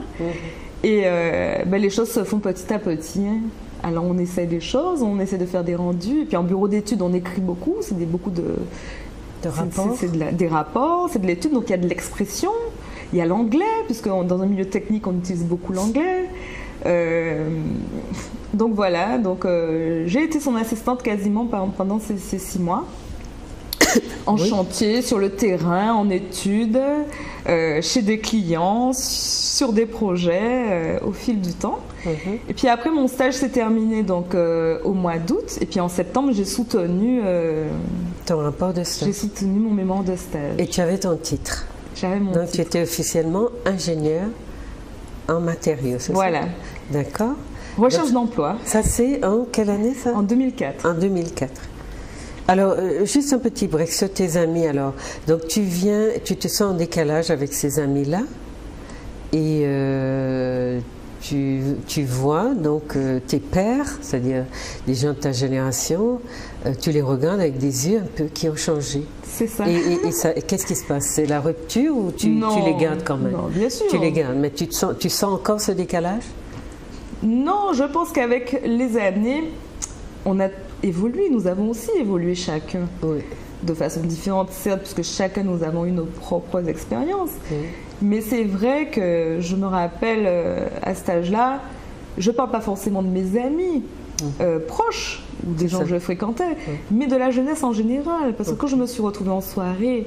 Et les choses se font petit à petit. Alors, on essaie des choses, on essaie de faire des rendus. Et puis, en bureau d'études, on écrit beaucoup. C'est beaucoup de rapports. Des rapports, c'est de l'étude. Donc, il y a de l'expression. Il y a l'anglais, puisque dans un milieu technique, on utilise beaucoup l'anglais. Donc voilà, j'ai été son assistante quasiment pendant ces 6 mois, en chantier, sur le terrain, en études, chez des clients, sur des projets au fil du temps. Et puis après, mon stage s'est terminé donc, au mois d'août, et puis en septembre, j'ai soutenu ton rapport de stage. J'ai soutenu mon mémoire de stage. Et tu avais ton titre. J'avais mon titre. Donc tu étais officiellement ingénieur en matériaux, c'est ça? Voilà. D'accord. Recherche d'emploi. Ça, c'est en quelle année, ça? En 2004. En 2004. Alors, juste un petit break sur tes amis, alors. Donc, tu te sens en décalage avec ces amis-là et tu vois donc tes pairs, c'est-à-dire des gens de ta génération, tu les regardes avec des yeux un peu qui ont changé. C'est ça. Et qu'est-ce qui se passe? C'est la rupture ou tu les gardes quand même? Non, bien sûr. Tu les gardes, mais tu sens encore ce décalage? Non, je pense qu'avec les années, on a évolué. Nous avons aussi évolué chacun. Oui. De façon différente, certes, puisque chacun nous avons eu nos propres expériences. Mais c'est vrai que je me rappelle à cet âge-là, je ne parle pas forcément de mes amis proches, ou des gens que je fréquentais, mais de la jeunesse en général. Parce que quand je me suis retrouvée en soirée,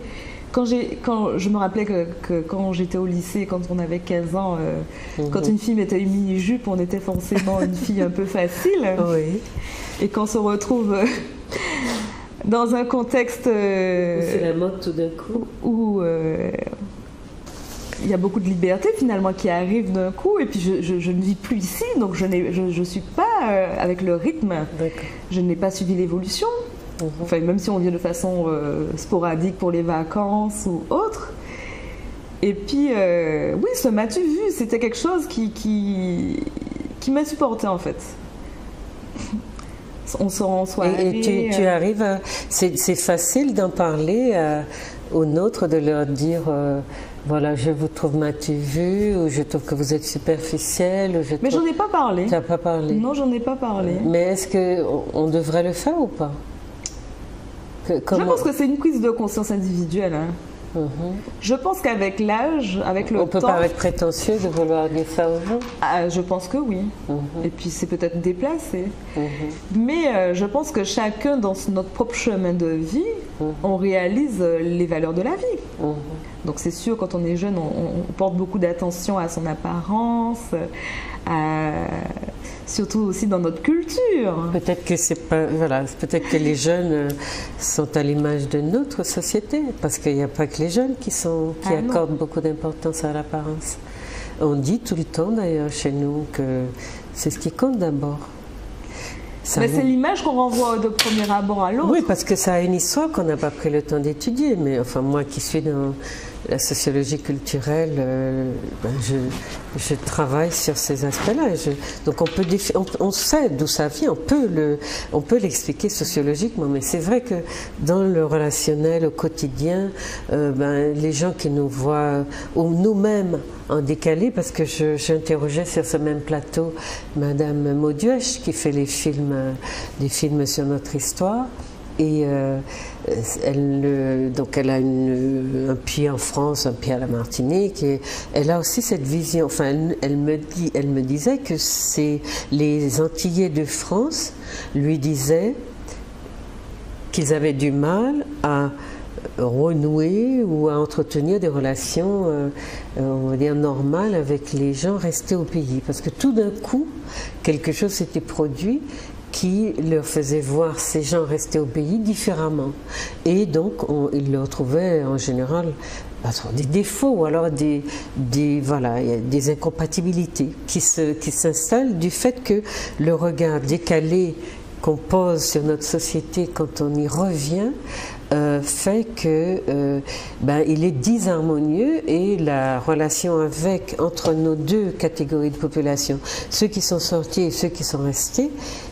quand je me rappelais que quand j'étais au lycée, quand on avait 15 ans, quand une fille mettait une mini-jupe, on était forcément une fille un peu facile. Oui. Et quand on se retrouve dans un contexte... c'est la mode tout d'un coup. Où il y a beaucoup de liberté finalement qui arrive d'un coup, et puis je ne vis plus ici, donc je ne suis pas avec le rythme. Je n'ai pas suivi l'évolution. Enfin, même si on vient de façon sporadique pour les vacances ou autre. Et puis, oui, ce m'as-tu vu, c'était quelque chose qui m'insupportait en fait. On sort en soirée. Et tu arrives à... C'est facile d'en parler aux nôtres, de leur dire... voilà, je vous trouve m'as-tu vu, ou je trouve que vous êtes superficiel. Ou mais j'en ai pas parlé. Tu n'as pas parlé? Non, j'en ai pas parlé. Mais est-ce qu'on devrait le faire ou pas? Je pense que c'est une prise de conscience individuelle. Hein. Je pense qu'avec l'âge, avec le temps... On peut paraître prétentieux de vouloir dire ça aux gens? Je pense que oui. Et puis c'est peut-être déplacé. Mais je pense que chacun, dans notre propre chemin de vie, on réalise les valeurs de la vie. Donc c'est sûr, quand on est jeune, on porte beaucoup d'attention à son apparence, surtout aussi dans notre culture. Peut-être que c'est pas, voilà, peut-être que les jeunes sont à l'image de notre société, parce qu'il n'y a pas que les jeunes qui accordent beaucoup d'importance à l'apparence. On dit tout le temps d'ailleurs chez nous que c'est ce qui compte d'abord. Mais c'est l'image qu'on renvoie de premier abord à l'autre. Oui, parce que ça a une histoire qu'on n'a pas pris le temps d'étudier. Mais enfin, moi qui suis dans la sociologie culturelle, je travaille sur ces aspects-là. Donc on sait d'où ça vient, on peut l'expliquer sociologiquement, mais c'est vrai que dans le relationnel au quotidien, les gens qui nous voient, ou nous-mêmes en décalé, parce que j'interrogeais sur ce même plateau Madame Mauduèche qui fait des films sur notre histoire. Et elle a un pied en France, un pied à la Martinique, et elle a aussi cette vision. Enfin, elle me disait que les Antillais de France lui disaient qu'ils avaient du mal à renouer ou à entretenir des relations, on va dire, normales avec les gens restés au pays. Parce que tout d'un coup, quelque chose s'était produit qui leur faisait voir ces gens restés au pays différemment. Et donc, ils leur trouvaient en général des défauts ou alors des incompatibilités qui s'installent du fait que le regard décalé qu'on pose sur notre société quand on y revient fait que il est disharmonieux, et la relation entre nos deux catégories de population, ceux qui sont sortis et ceux qui sont restés,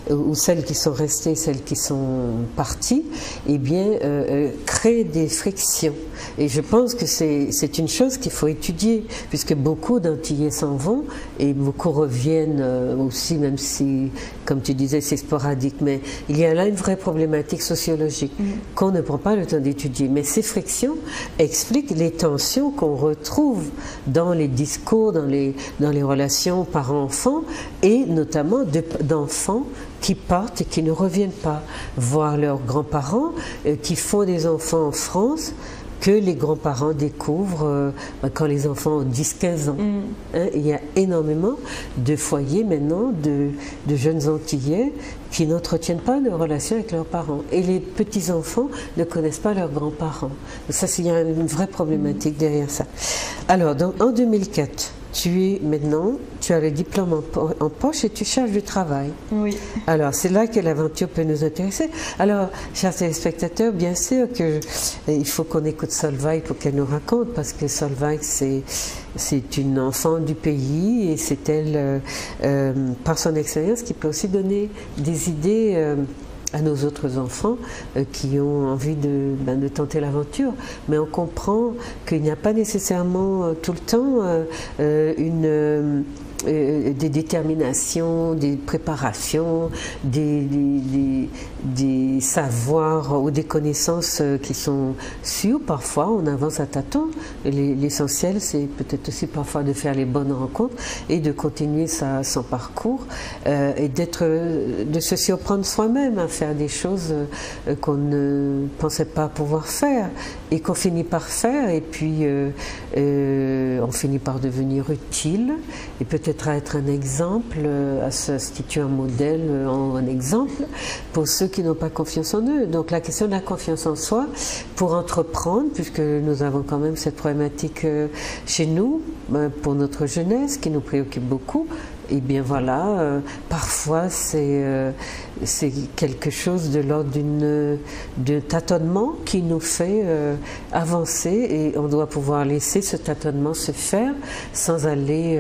ou celles qui sont restées et celles qui sont parties, crée des frictions. Et je pense que c'est une chose qu'il faut étudier, puisque beaucoup d'Antillais s'en vont et beaucoup reviennent aussi, même si, comme tu disais, c'est sporadique. Mais il y a là une vraie problématique sociologique qu'on ne prend pas le temps d'étudier. Mais ces frictions expliquent les tensions qu'on retrouve dans les discours, dans les relations parents-enfants, et notamment d'enfants qui partent et qui ne reviennent pas voir leurs grands-parents, qui font des enfants en France, que les grands-parents découvrent quand les enfants ont 10-15 ans. Il y a énormément de foyers maintenant de jeunes Antillais qui n'entretiennent pas de relation avec leurs parents. Et les petits-enfants ne connaissent pas leurs grands-parents. Ça, il y a une vraie problématique derrière ça. Alors, en 2004, tu as le diplôme en poche et tu cherches du travail. Oui. Alors, c'est là que l'aventure peut nous intéresser. Alors, chers téléspectateurs, bien sûr qu'il faut qu'on écoute Solveig pour qu'elle nous raconte, parce que Solveig, c'est une enfant du pays, et c'est elle, par son expérience, qui peut aussi donner des idées à nos autres enfants qui ont envie de tenter l'aventure. Mais on comprend qu'il n'y a pas nécessairement tout le temps des déterminations, des préparations, des savoirs ou des connaissances qui sont sûres. Parfois, on avance à tâtons. L'essentiel, c'est peut-être aussi parfois de faire les bonnes rencontres et de continuer son parcours et de se surprendre soi-même à faire des choses qu'on ne pensait pas pouvoir faire et qu'on finit par faire, et puis on finit par devenir utile et peut-être à être un exemple, à se constituer un modèle, un exemple pour ceux qui n'ont pas confiance en eux. Donc la question de la confiance en soi pour entreprendre, puisque nous avons quand même cette problématique chez nous, pour notre jeunesse qui nous préoccupe beaucoup. Et bien voilà, parfois c'est quelque chose de l'ordre d'un tâtonnement qui nous fait avancer, et on doit pouvoir laisser ce tâtonnement se faire sans aller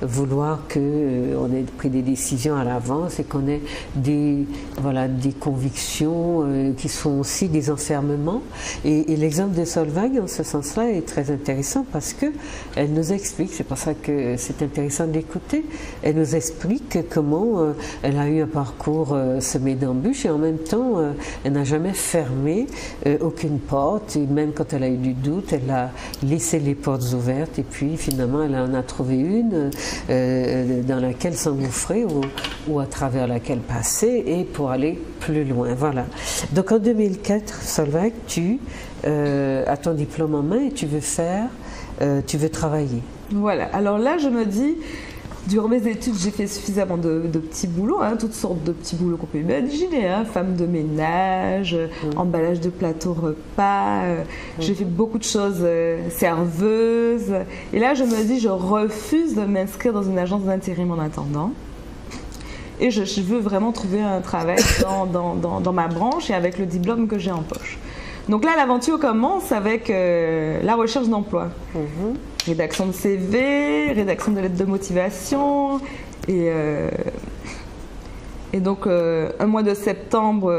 vouloir qu'on ait pris des décisions à l'avance et qu'on ait des convictions qui sont aussi des enfermements. Et l'exemple de Solveig en ce sens-là est très intéressant parce qu'elle nous explique, c'est pour ça que c'est intéressant d'écouter. Elle nous explique comment elle a eu un parcours semé d'embûches et en même temps elle n'a jamais fermé aucune porte, et même quand elle a eu du doute, elle a laissé les portes ouvertes, et puis finalement elle en a trouvé une dans laquelle s'engouffrer ou à travers laquelle passer et pour aller plus loin. Voilà. Donc en 2004, Solveig, tu as ton diplôme en main et tu veux travailler. Voilà. Alors là, je me dis, durant mes études, j'ai fait suffisamment de petits boulots, toutes sortes de petits boulots qu'on peut imaginer, femme de ménage, emballage de plateaux repas, j'ai fait beaucoup de choses, serveuse. Et là, je me dis, je refuse de m'inscrire dans une agence d'intérim en attendant. Et je veux vraiment trouver un travail dans ma branche et avec le diplôme que j'ai en poche. Donc là, l'aventure commence avec la recherche d'emploi. Rédaction de CV, rédaction de lettres de motivation. Et donc, un mois de septembre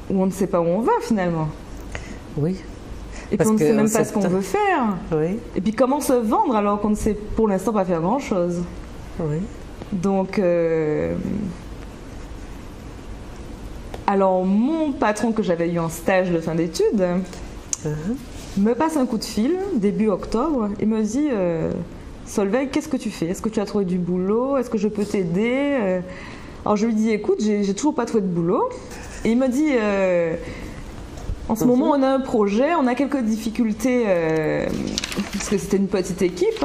où on ne sait pas où on va finalement. Oui. Et puis on ne sait même pas ce qu'on veut faire. Oui. Et puis comment se vendre alors qu'on ne sait pour l'instant pas faire grand-chose. Oui. Donc... Alors, mon patron que j'avais eu en stage de fin d'études me passe un coup de fil, début octobre, et me dit Solveig, qu'est-ce que tu fais? Est-ce que tu as trouvé du boulot? Est-ce que je peux t'aider? Alors, je lui dis écoute, j'ai toujours pas trouvé de boulot. Et il me dit en ce moment, on a un projet, on a quelques difficultés, parce que c'était une petite équipe,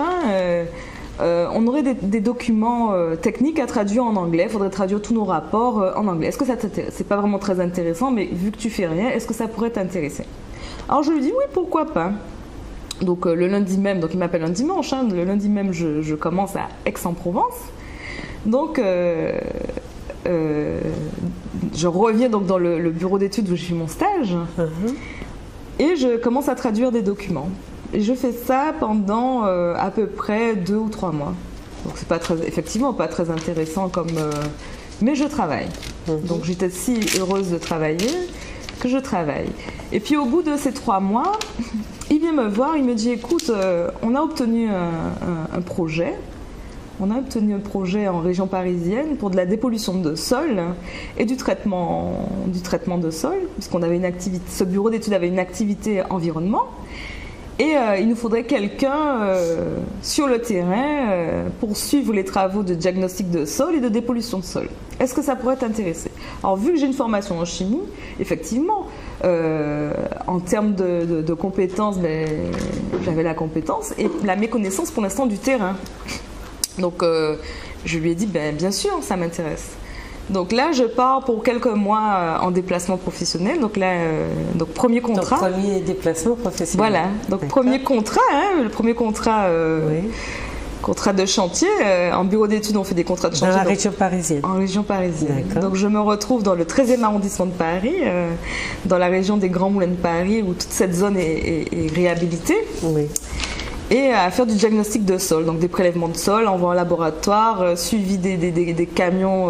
on aurait des documents techniques à traduire en anglais. Il faudrait traduire tous nos rapports en anglais. Est-ce que ça t'intéresse? C'est pas vraiment très intéressant, mais vu que tu fais rien, est-ce que ça pourrait t'intéresser? Alors je lui dis oui, pourquoi pas. Donc le lundi même, donc il m'appelle un dimanche, le lundi même je commence à Aix-en-Provence. Donc je reviens donc dans le bureau d'études où je fais mon stage et je commence à traduire des documents. Et je fais ça pendant à peu près 2 ou 3 mois. Donc c'est pas effectivement pas très intéressant mais je travaille. Donc j'étais si heureuse de travailler que je travaille. Et puis au bout de ces 3 mois, il vient me voir, il me dit écoute, on a obtenu un projet. On a obtenu un projet en région parisienne pour de la dépollution de sol et du traitement de sol, puisqu'on avait une activité, ce bureau d'études avait une activité environnement. Et il nous faudrait quelqu'un sur le terrain pour suivre les travaux de diagnostic de sol et de dépollution de sol. Est-ce que ça pourrait t'intéresser? Alors, vu que j'ai une formation en chimie, effectivement, en termes de compétences, j'avais la compétence et la méconnaissance pour l'instant du terrain. Donc, je lui ai dit, bien sûr, ça m'intéresse. Donc là, je pars pour quelques mois en déplacement professionnel. Donc là, premier contrat. Donc, premier déplacement professionnel. Voilà. Donc premier contrat, le premier contrat, contrat de chantier. En bureau d'études, on fait des contrats de chantier. Dans la région parisienne. En région parisienne. Donc je me retrouve dans le 13e arrondissement de Paris, dans la région des Grands Moulins de Paris, où toute cette zone est réhabilitée. Oui. Et à faire du diagnostic de sol, donc des prélèvements de sol, envoi en laboratoire, suivi des camions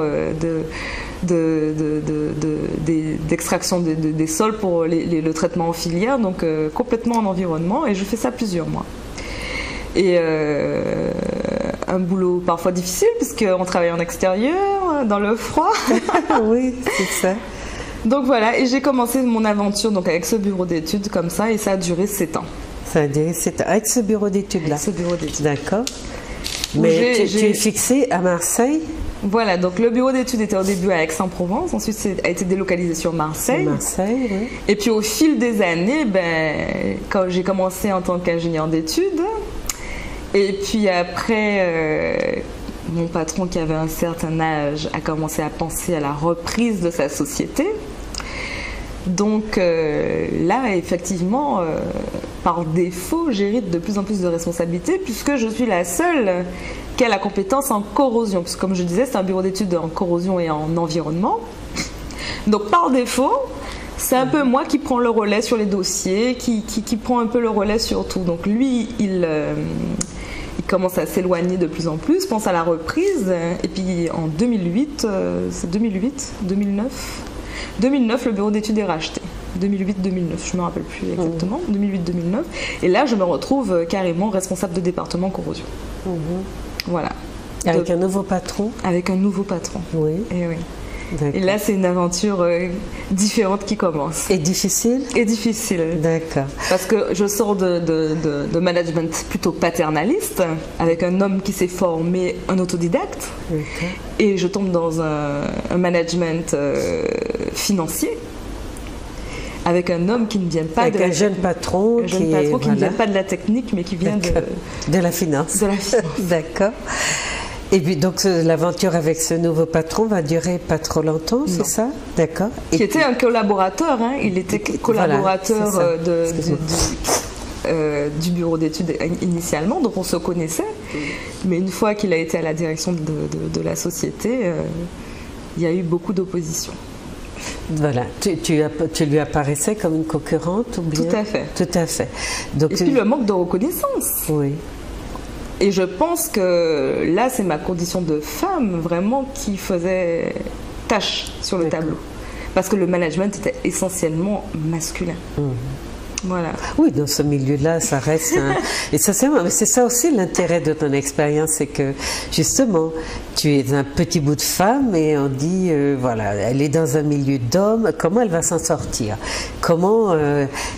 d'extraction des sols pour le traitement en filière, donc complètement en environnement, et je fais ça plusieurs mois. Et un boulot parfois difficile, puisqu'on travaille en extérieur, dans le froid. Oui, c'est ça. Donc voilà, et j'ai commencé mon aventure donc, avec ce bureau d'études comme ça, et ça a duré 7 ans. Ça a duré 7 ans. Avec ce bureau d'études-là. Avec ce bureau d'études. D'accord. Mais tu es fixé à Marseille? Voilà, donc le bureau d'études était au début à Aix-en-Provence, ensuite a été délocalisé sur Marseille. Marseille, oui. Et puis au fil des années, quand j'ai commencé en tant qu'ingénieur d'études, et puis après, mon patron qui avait un certain âge a commencé à penser à la reprise de sa société. Donc là, effectivement, par défaut, j'hérite de plus en plus de responsabilités puisque je suis la seule qui a la compétence en corrosion. Parce que comme je disais, c'est un bureau d'études en corrosion et en environnement. Donc par défaut, c'est un peu moi qui prends le relais sur les dossiers, qui prend un peu le relais sur tout. Donc lui, il commence à s'éloigner de plus en plus, pense à la reprise. Et puis en 2008, c'est 2009, le bureau d'études est racheté. 2008-2009, je ne me rappelle plus exactement. 2008-2009. Et là, je me retrouve carrément responsable de département corrosion. Voilà. Avec un nouveau patron? Avec un nouveau patron. Oui. Et oui. Et là, c'est une aventure différente qui commence. Et difficile? Et difficile. D'accord. Parce que je sors de management plutôt paternaliste, avec un homme qui s'est formé un autodidacte, et je tombe dans un management financier, avec un homme qui ne vient pas avec un jeune patron qui ne vient pas de la technique, mais qui vient de la finance. De la finance. D'accord. Et puis donc l'aventure avec ce nouveau patron va durer pas trop longtemps, c'est ça? D'accord. Qui était un collaborateur, hein. Il était collaborateur du bureau d'études initialement, donc on se connaissait. Mais une fois qu'il a été à la direction de la société, il y a eu beaucoup d'opposition. Voilà, tu lui apparaissais comme une concurrente ou bien? Tout à fait. Tout à fait. Donc, et puis le manque de reconnaissance. Oui. Et je pense que là, c'est ma condition de femme vraiment qui faisait tâche sur le tableau. Parce que le management était essentiellement masculin. Voilà. Oui, dans ce milieu-là, ça reste et ça, c'est ça aussi l'intérêt de ton expérience, c'est que justement, tu es un petit bout de femme et on dit, voilà, elle est dans un milieu d'hommes, comment elle va s'en sortir? Comment,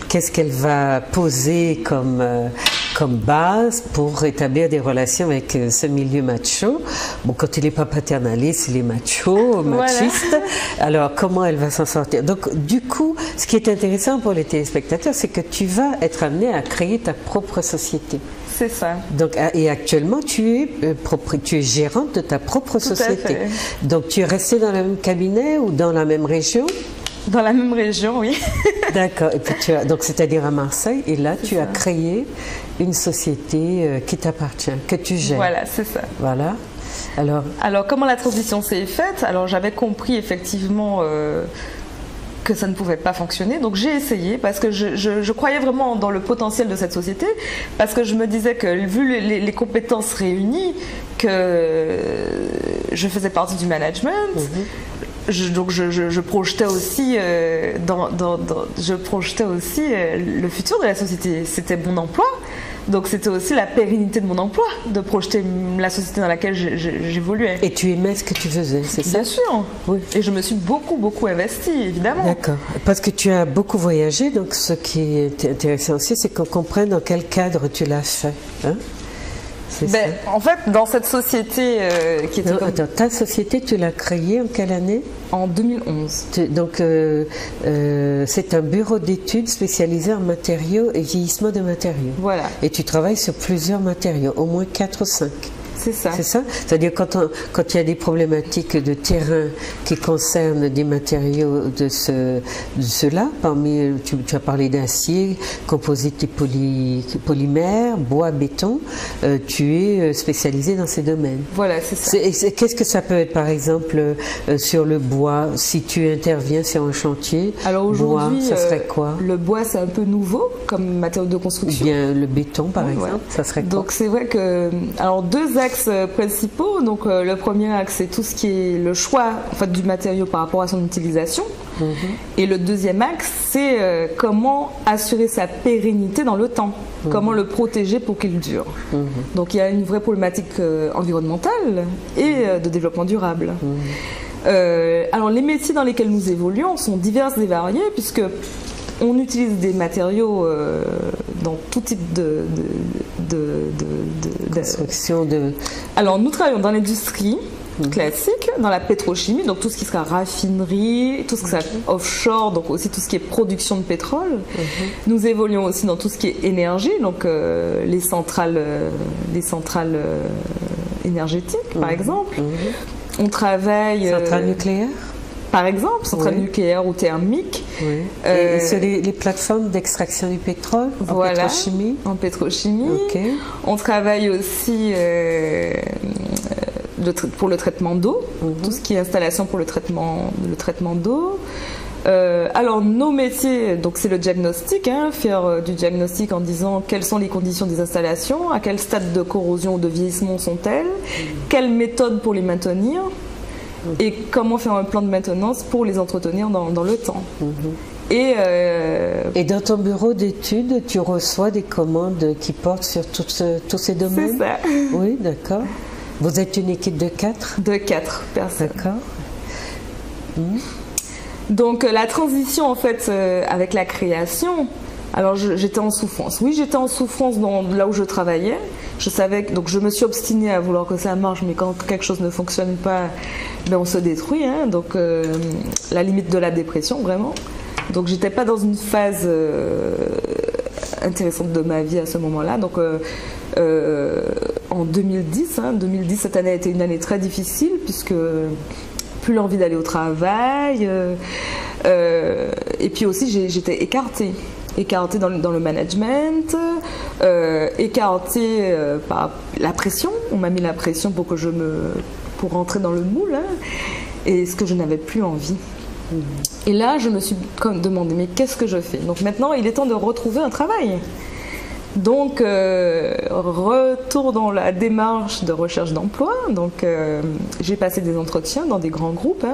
qu'est-ce qu'elle va poser comme base pour établir des relations avec ce milieu macho? Bon, quand il n'est pas paternaliste, il est macho, machiste. Voilà. Alors, comment elle va s'en sortir? Donc, du coup, ce qui est intéressant pour les téléspectateurs, c'est que tu vas être amené à créer ta propre société. C'est ça. Donc, et actuellement, tu es gérante de ta propre société. Donc, tu es restée dans le même cabinet ou dans la même région? Dans la même région, oui. D'accord. Et puis donc, c'est-à-dire à Marseille, et là, tu as créé une société qui t'appartient, que tu gères. Voilà, c'est ça. Voilà. Alors, comment la transition s'est faite? Alors, j'avais compris effectivement que ça ne pouvait pas fonctionner. Donc j'ai essayé parce que je croyais vraiment dans le potentiel de cette société, parce que je me disais que vu les compétences réunies, que je faisais partie du management. Donc je projetais aussi, je projetais aussi le futur de la société. C'était mon emploi, donc c'était aussi la pérennité de mon emploi, de projeter la société dans laquelle j'évoluais. Et tu aimais ce que tu faisais, c'est ça? Bien sûr. Oui. Et je me suis beaucoup investie, évidemment. D'accord. Parce que tu as beaucoup voyagé, donc ce qui est intéressant aussi, c'est qu'on comprenne dans quel cadre tu l'as fait. Hein? En fait, dans cette société qui était... Attends, ta société, tu l'as créée en quelle année? En 2011. Donc, c'est un bureau d'études spécialisé en matériaux et vieillissement de matériaux. Voilà. Et tu travailles sur plusieurs matériaux, au moins 4 ou 5. C'est ça. C'est ça? C'est-à-dire quand il y a des problématiques de terrain qui concernent des matériaux de ceux-là, parmi, tu as parlé d'acier, composite et polymère, bois, béton, tu es spécialisé dans ces domaines. Voilà, c'est ça. Qu'est-ce que ça peut être, par exemple, sur le bois, si tu interviens sur un chantier? Alors aujourd'hui, ça serait quoi? Le bois, c'est un peu nouveau comme matériau de construction. Ou bien le béton, par exemple, ça serait quoi? Donc c'est vrai que... Alors 2 axes principaux. Donc, le premier axe, c'est tout ce qui est le choix en fait, du matériau par rapport à son utilisation. Et le deuxième axe, c'est comment assurer sa pérennité dans le temps. Comment le protéger pour qu'il dure. Donc, il y a une vraie problématique environnementale et de développement durable. Alors, les métiers dans lesquels nous évoluons sont divers et variés, puisque on utilise des matériaux dans tout type de construction de... Alors, nous travaillons dans l'industrie classique, dans la pétrochimie, donc tout ce qui sera raffinerie, tout ce qui sera offshore, donc aussi tout ce qui est production de pétrole. Nous évoluons aussi dans tout ce qui est énergie, donc les centrales énergétiques, par exemple. On travaille... Centrales nucléaires par exemple, centrales nucléaires ou thermiques. Et sur les plateformes d'extraction du pétrole, en pétrochimie. En pétrochimie. On travaille aussi pour le traitement d'eau, tout ce qui est installation pour le traitement d'eau. Alors nos métiers, donc c'est le diagnostic, faire du diagnostic en disant quelles sont les conditions des installations, à quel stade de corrosion ou de vieillissement sont-elles, quelle méthode pour les maintenir. Et comment faire un plan de maintenance pour les entretenir dans le temps. Et dans ton bureau d'études, tu reçois des commandes qui portent sur tous ces domaines? C'est ça. Oui, d'accord. Vous êtes une équipe de 4? De 4 personnes. D'accord. Donc la transition en fait avec la création, alors j'étais en souffrance. Oui, j'étais en souffrance là où je travaillais. Je savais donc je me suis obstinée à vouloir que ça marche, mais quand quelque chose ne fonctionne pas, ben on se détruit. Donc la limite de la dépression vraiment. Donc j'étais pas dans une phase intéressante de ma vie à ce moment-là. Donc en 2010, 2010 cette année a été une année très difficile puisque plus l'envie d'aller au travail et puis aussi j'étais écartée dans le management, écartée par la pression. On m'a mis la pression pour rentrer dans le moule, et ce que je n'avais plus envie. Et là, je me suis demandé, mais qu'est-ce que je fais? Donc maintenant, il est temps de retrouver un travail. Donc, retour dans la démarche de recherche d'emploi. Donc, j'ai passé des entretiens dans des grands groupes,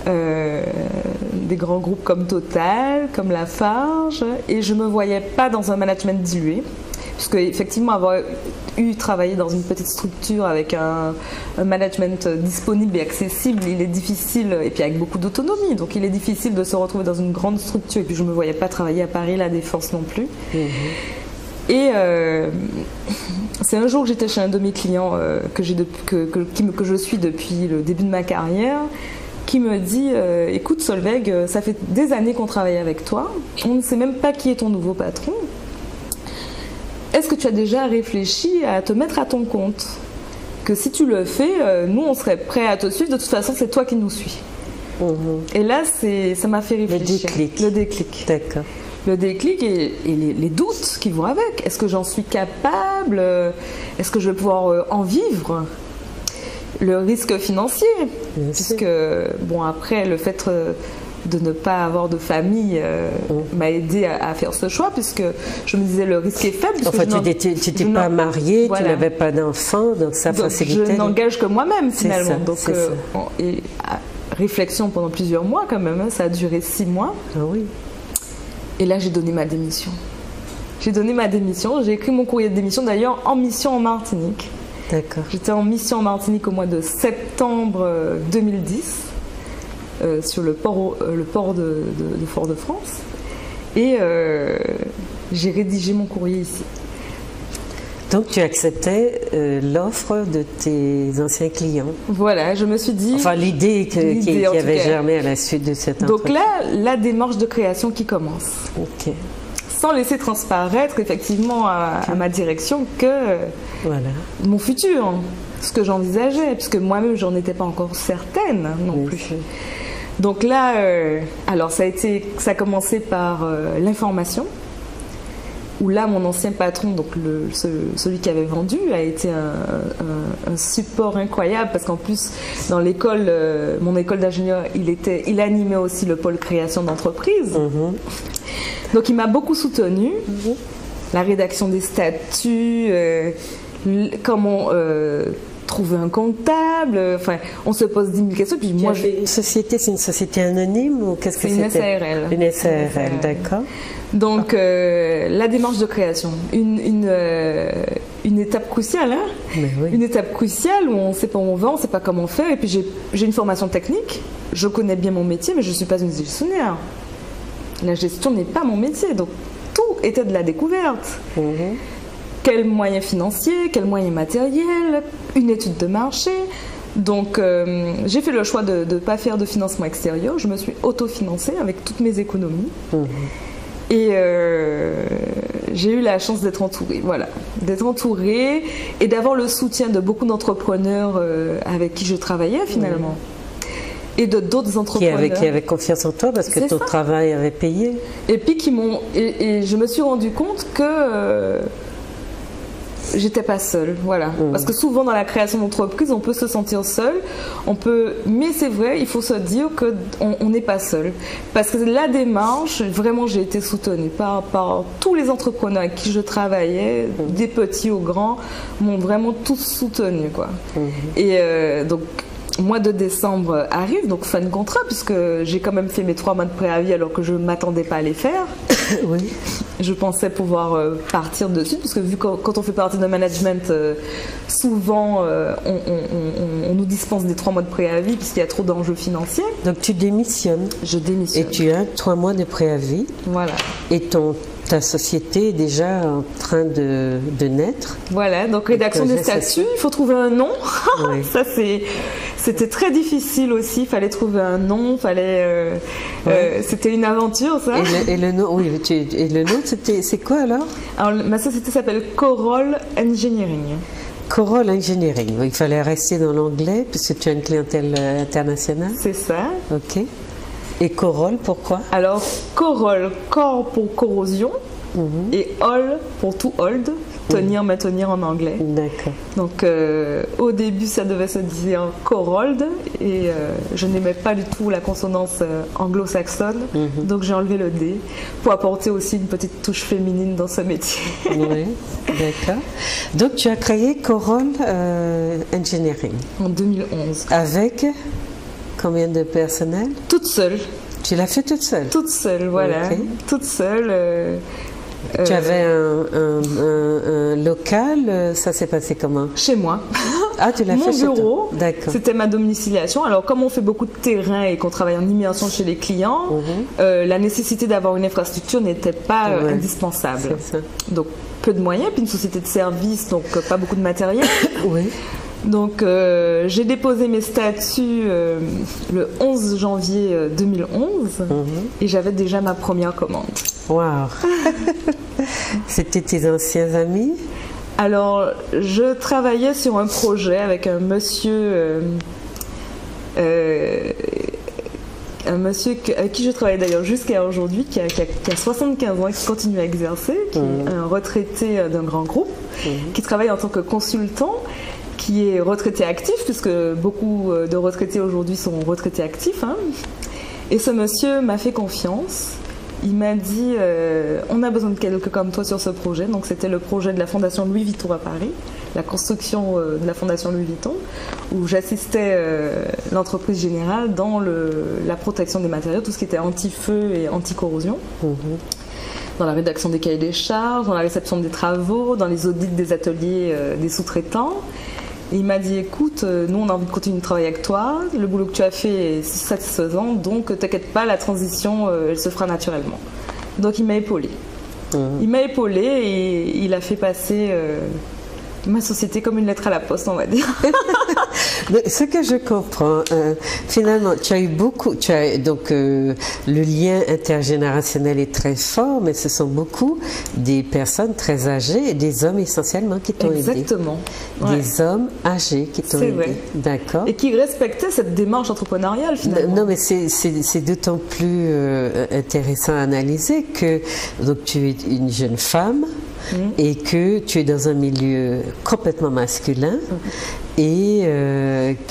des grands groupes comme Total, comme Lafarge, et je me voyais pas dans un management dilué, puisque effectivement avoir travaillé dans une petite structure avec un management disponible et accessible, il est difficile, et puis avec beaucoup d'autonomie, donc il est difficile de se retrouver dans une grande structure, et puis je me voyais pas travailler à Paris La Défense non plus. Et c'est un jour que j'étais chez un de mes clients que je suis depuis le début de ma carrière, qui me dit écoute Solveig, ça fait des années qu'on travaille avec toi, on ne sait même pas qui est ton nouveau patron. Est-ce que tu as déjà réfléchi à te mettre à ton compte? Que si tu le fais, nous on serait prêts à te suivre, de toute façon c'est toi qui nous suis. Et là ça m'a fait réfléchir. Le déclic. D'accord. Le déclic et les doutes qui vont avec. Est-ce que j'en suis capable? Est-ce que je vais pouvoir en vivre? Le risque financier, puisque bon, après le fait de ne pas avoir de famille m'a aidé à faire ce choix, puisque je me disais le risque est faible. Enfin, tu n'étais pas mariée, tu n'avais pas d'enfant, donc ça facilitait. Je n'engage que moi-même finalement. Ça, donc, et réflexion pendant plusieurs mois quand même, ça a duré 6 mois. Ah oui. Et là, j'ai donné ma démission. J'ai écrit mon courrier de démission d'ailleurs en mission en Martinique. D'accord. J'étais en mission en Martinique au mois de septembre 2010 sur le port de Fort-de-France, et j'ai rédigé mon courrier ici. Donc tu acceptais l'offre de tes anciens clients. Voilà, je me suis dit... Enfin l'idée qui avait germé à la suite de cette entretien. Donc là, la démarche de création qui commence. Ok. Sans laisser transparaître effectivement à ma direction que mon futur, ce que j'envisageais, puisque moi-même j'en étais pas encore certaine non plus. Donc là, alors ça a commencé par l'information, où là mon ancien patron, donc celui qui avait vendu, a été un support incroyable, parce qu'en plus dans l'école, mon école d'ingénieur, il animait aussi le pôle création d'entreprise. Donc il m'a beaucoup soutenue, la rédaction des statuts, comment trouver un comptable, enfin, on se pose 10 000 questions. Puis moi, une société, c'est une société anonyme ou qu'est-ce que c'était? C'est une SARL. Une SARL, d'accord. Donc, la démarche de création, une étape cruciale, hein? Oui. Une étape cruciale où on ne sait pas où on va, on ne sait pas comment faire. Et puis, j'ai une formation technique, je connais bien mon métier, mais je ne suis pas une gestionnaire. La gestion n'est pas mon métier, donc tout était de la découverte. Quels moyens financiers, quels moyens matériels, une étude de marché. Donc, j'ai fait le choix de ne pas faire de financement extérieur. Je me suis autofinancée avec toutes mes économies. Et j'ai eu la chance d'être entourée, voilà. D'être entourée et d'avoir le soutien de beaucoup d'entrepreneurs avec qui je travaillais finalement. Et de d'autres entrepreneurs. Qui avaient confiance en toi parce que ton travail avait payé. Et puis qui m'ont... Et je me suis rendu compte que... j'étais pas seule, voilà. Parce que souvent dans la création d'entreprise, on peut se sentir seul, mais c'est vrai, il faut se dire que on n'est pas seul. Parce que la démarche, vraiment, j'ai été soutenue par tous les entrepreneurs avec qui je travaillais, des petits aux grands, m'ont vraiment tous soutenue, quoi. Et donc, mois de décembre arrive, donc fin de contrat, puisque j'ai quand même fait mes 3 mois de préavis alors que je ne m'attendais pas à les faire. Oui. Je pensais pouvoir partir dessus, parce que vu que quand on fait partie d'un management, souvent on nous dispense des 3 mois de préavis puisqu'il y a trop d'enjeux financiers. Donc tu démissionnes. Je démissionne. Et tu as 3 mois de préavis. Voilà. Et ta société est déjà en train de naître. Voilà, donc rédaction des statuts, il faut trouver un nom. Oui. Ça c'était très difficile aussi, il fallait trouver un nom, c'était une aventure ça. Et le nom, oui, et le nom c'est quoi alors? Alors ma société s'appelle Coroll Engineering. Coroll Engineering, il fallait rester dans l'anglais puisque tu as une clientèle internationale. C'est ça. Ok. Et Coroll, pourquoi? Alors Coroll, corps pour corrosion, et hold pour to hold, tenir, maintenir en anglais. D'accord. Donc au début ça devait se dire Corold et je n'aimais pas du tout la consonance anglo-saxonne, donc j'ai enlevé le D pour apporter aussi une petite touche féminine dans ce métier. Oui, d'accord. Donc tu as créé Coroll Engineering en 2011. Avec combien de personnel? Toute seule. Tu l'as fait toute seule? Toute seule, voilà. Okay. Toute seule. Tu avais un local, ça s'est passé comment? Chez moi. Ah, tu l'as fait chez toi? Mon bureau, c'était ma domiciliation. Alors, comme on fait beaucoup de terrain et qu'on travaille en immersion chez les clients, la nécessité d'avoir une infrastructure n'était pas indispensable. Donc, peu de moyens, puis une société de service, donc pas beaucoup de matériel. Oui. Donc, j'ai déposé mes statuts le 11 janvier 2011 et j'avais déjà ma première commande. Waouh! C'était tes anciens amis? Alors, je travaillais sur un projet avec un monsieur avec qui je travaille d'ailleurs jusqu'à aujourd'hui, qui a 75 ans et qui continue à exercer, qui est un retraité d'un grand groupe, qui travaille en tant que consultant, qui est retraité actif, puisque beaucoup de retraités aujourd'hui sont retraités actifs. Hein. Et ce monsieur m'a fait confiance. Il m'a dit on a besoin de quelqu'un comme toi sur ce projet. Donc c'était le projet de la Fondation Louis Vuitton à Paris, la construction de la Fondation Louis Vuitton, où j'assistais l'entreprise générale dans la protection des matériaux, tout ce qui était anti-feu et anti-corrosion. Dans la rédaction des cahiers des charges, dans la réception des travaux, dans les audits des ateliers des sous-traitants. Et il m'a dit écoute, nous on a envie de continuer de travailler avec toi, le boulot que tu as fait est satisfaisant, donc t'inquiète pas, la transition elle se fera naturellement. Donc il m'a épaulé. Il m'a épaulé et il a fait passer ma société comme une lettre à la poste, on va dire. Mais ce que je comprends, finalement, tu as eu beaucoup, donc le lien intergénérationnel est très fort, mais ce sont beaucoup des personnes très âgées et des hommes essentiellement qui t'ont aidé. Exactement. Des hommes âgés qui t'ont aidé. D'accord. Et qui respectaient cette démarche entrepreneuriale finalement. Non, mais c'est d'autant plus intéressant à analyser que donc tu es une jeune femme. et que tu es dans un milieu complètement masculin et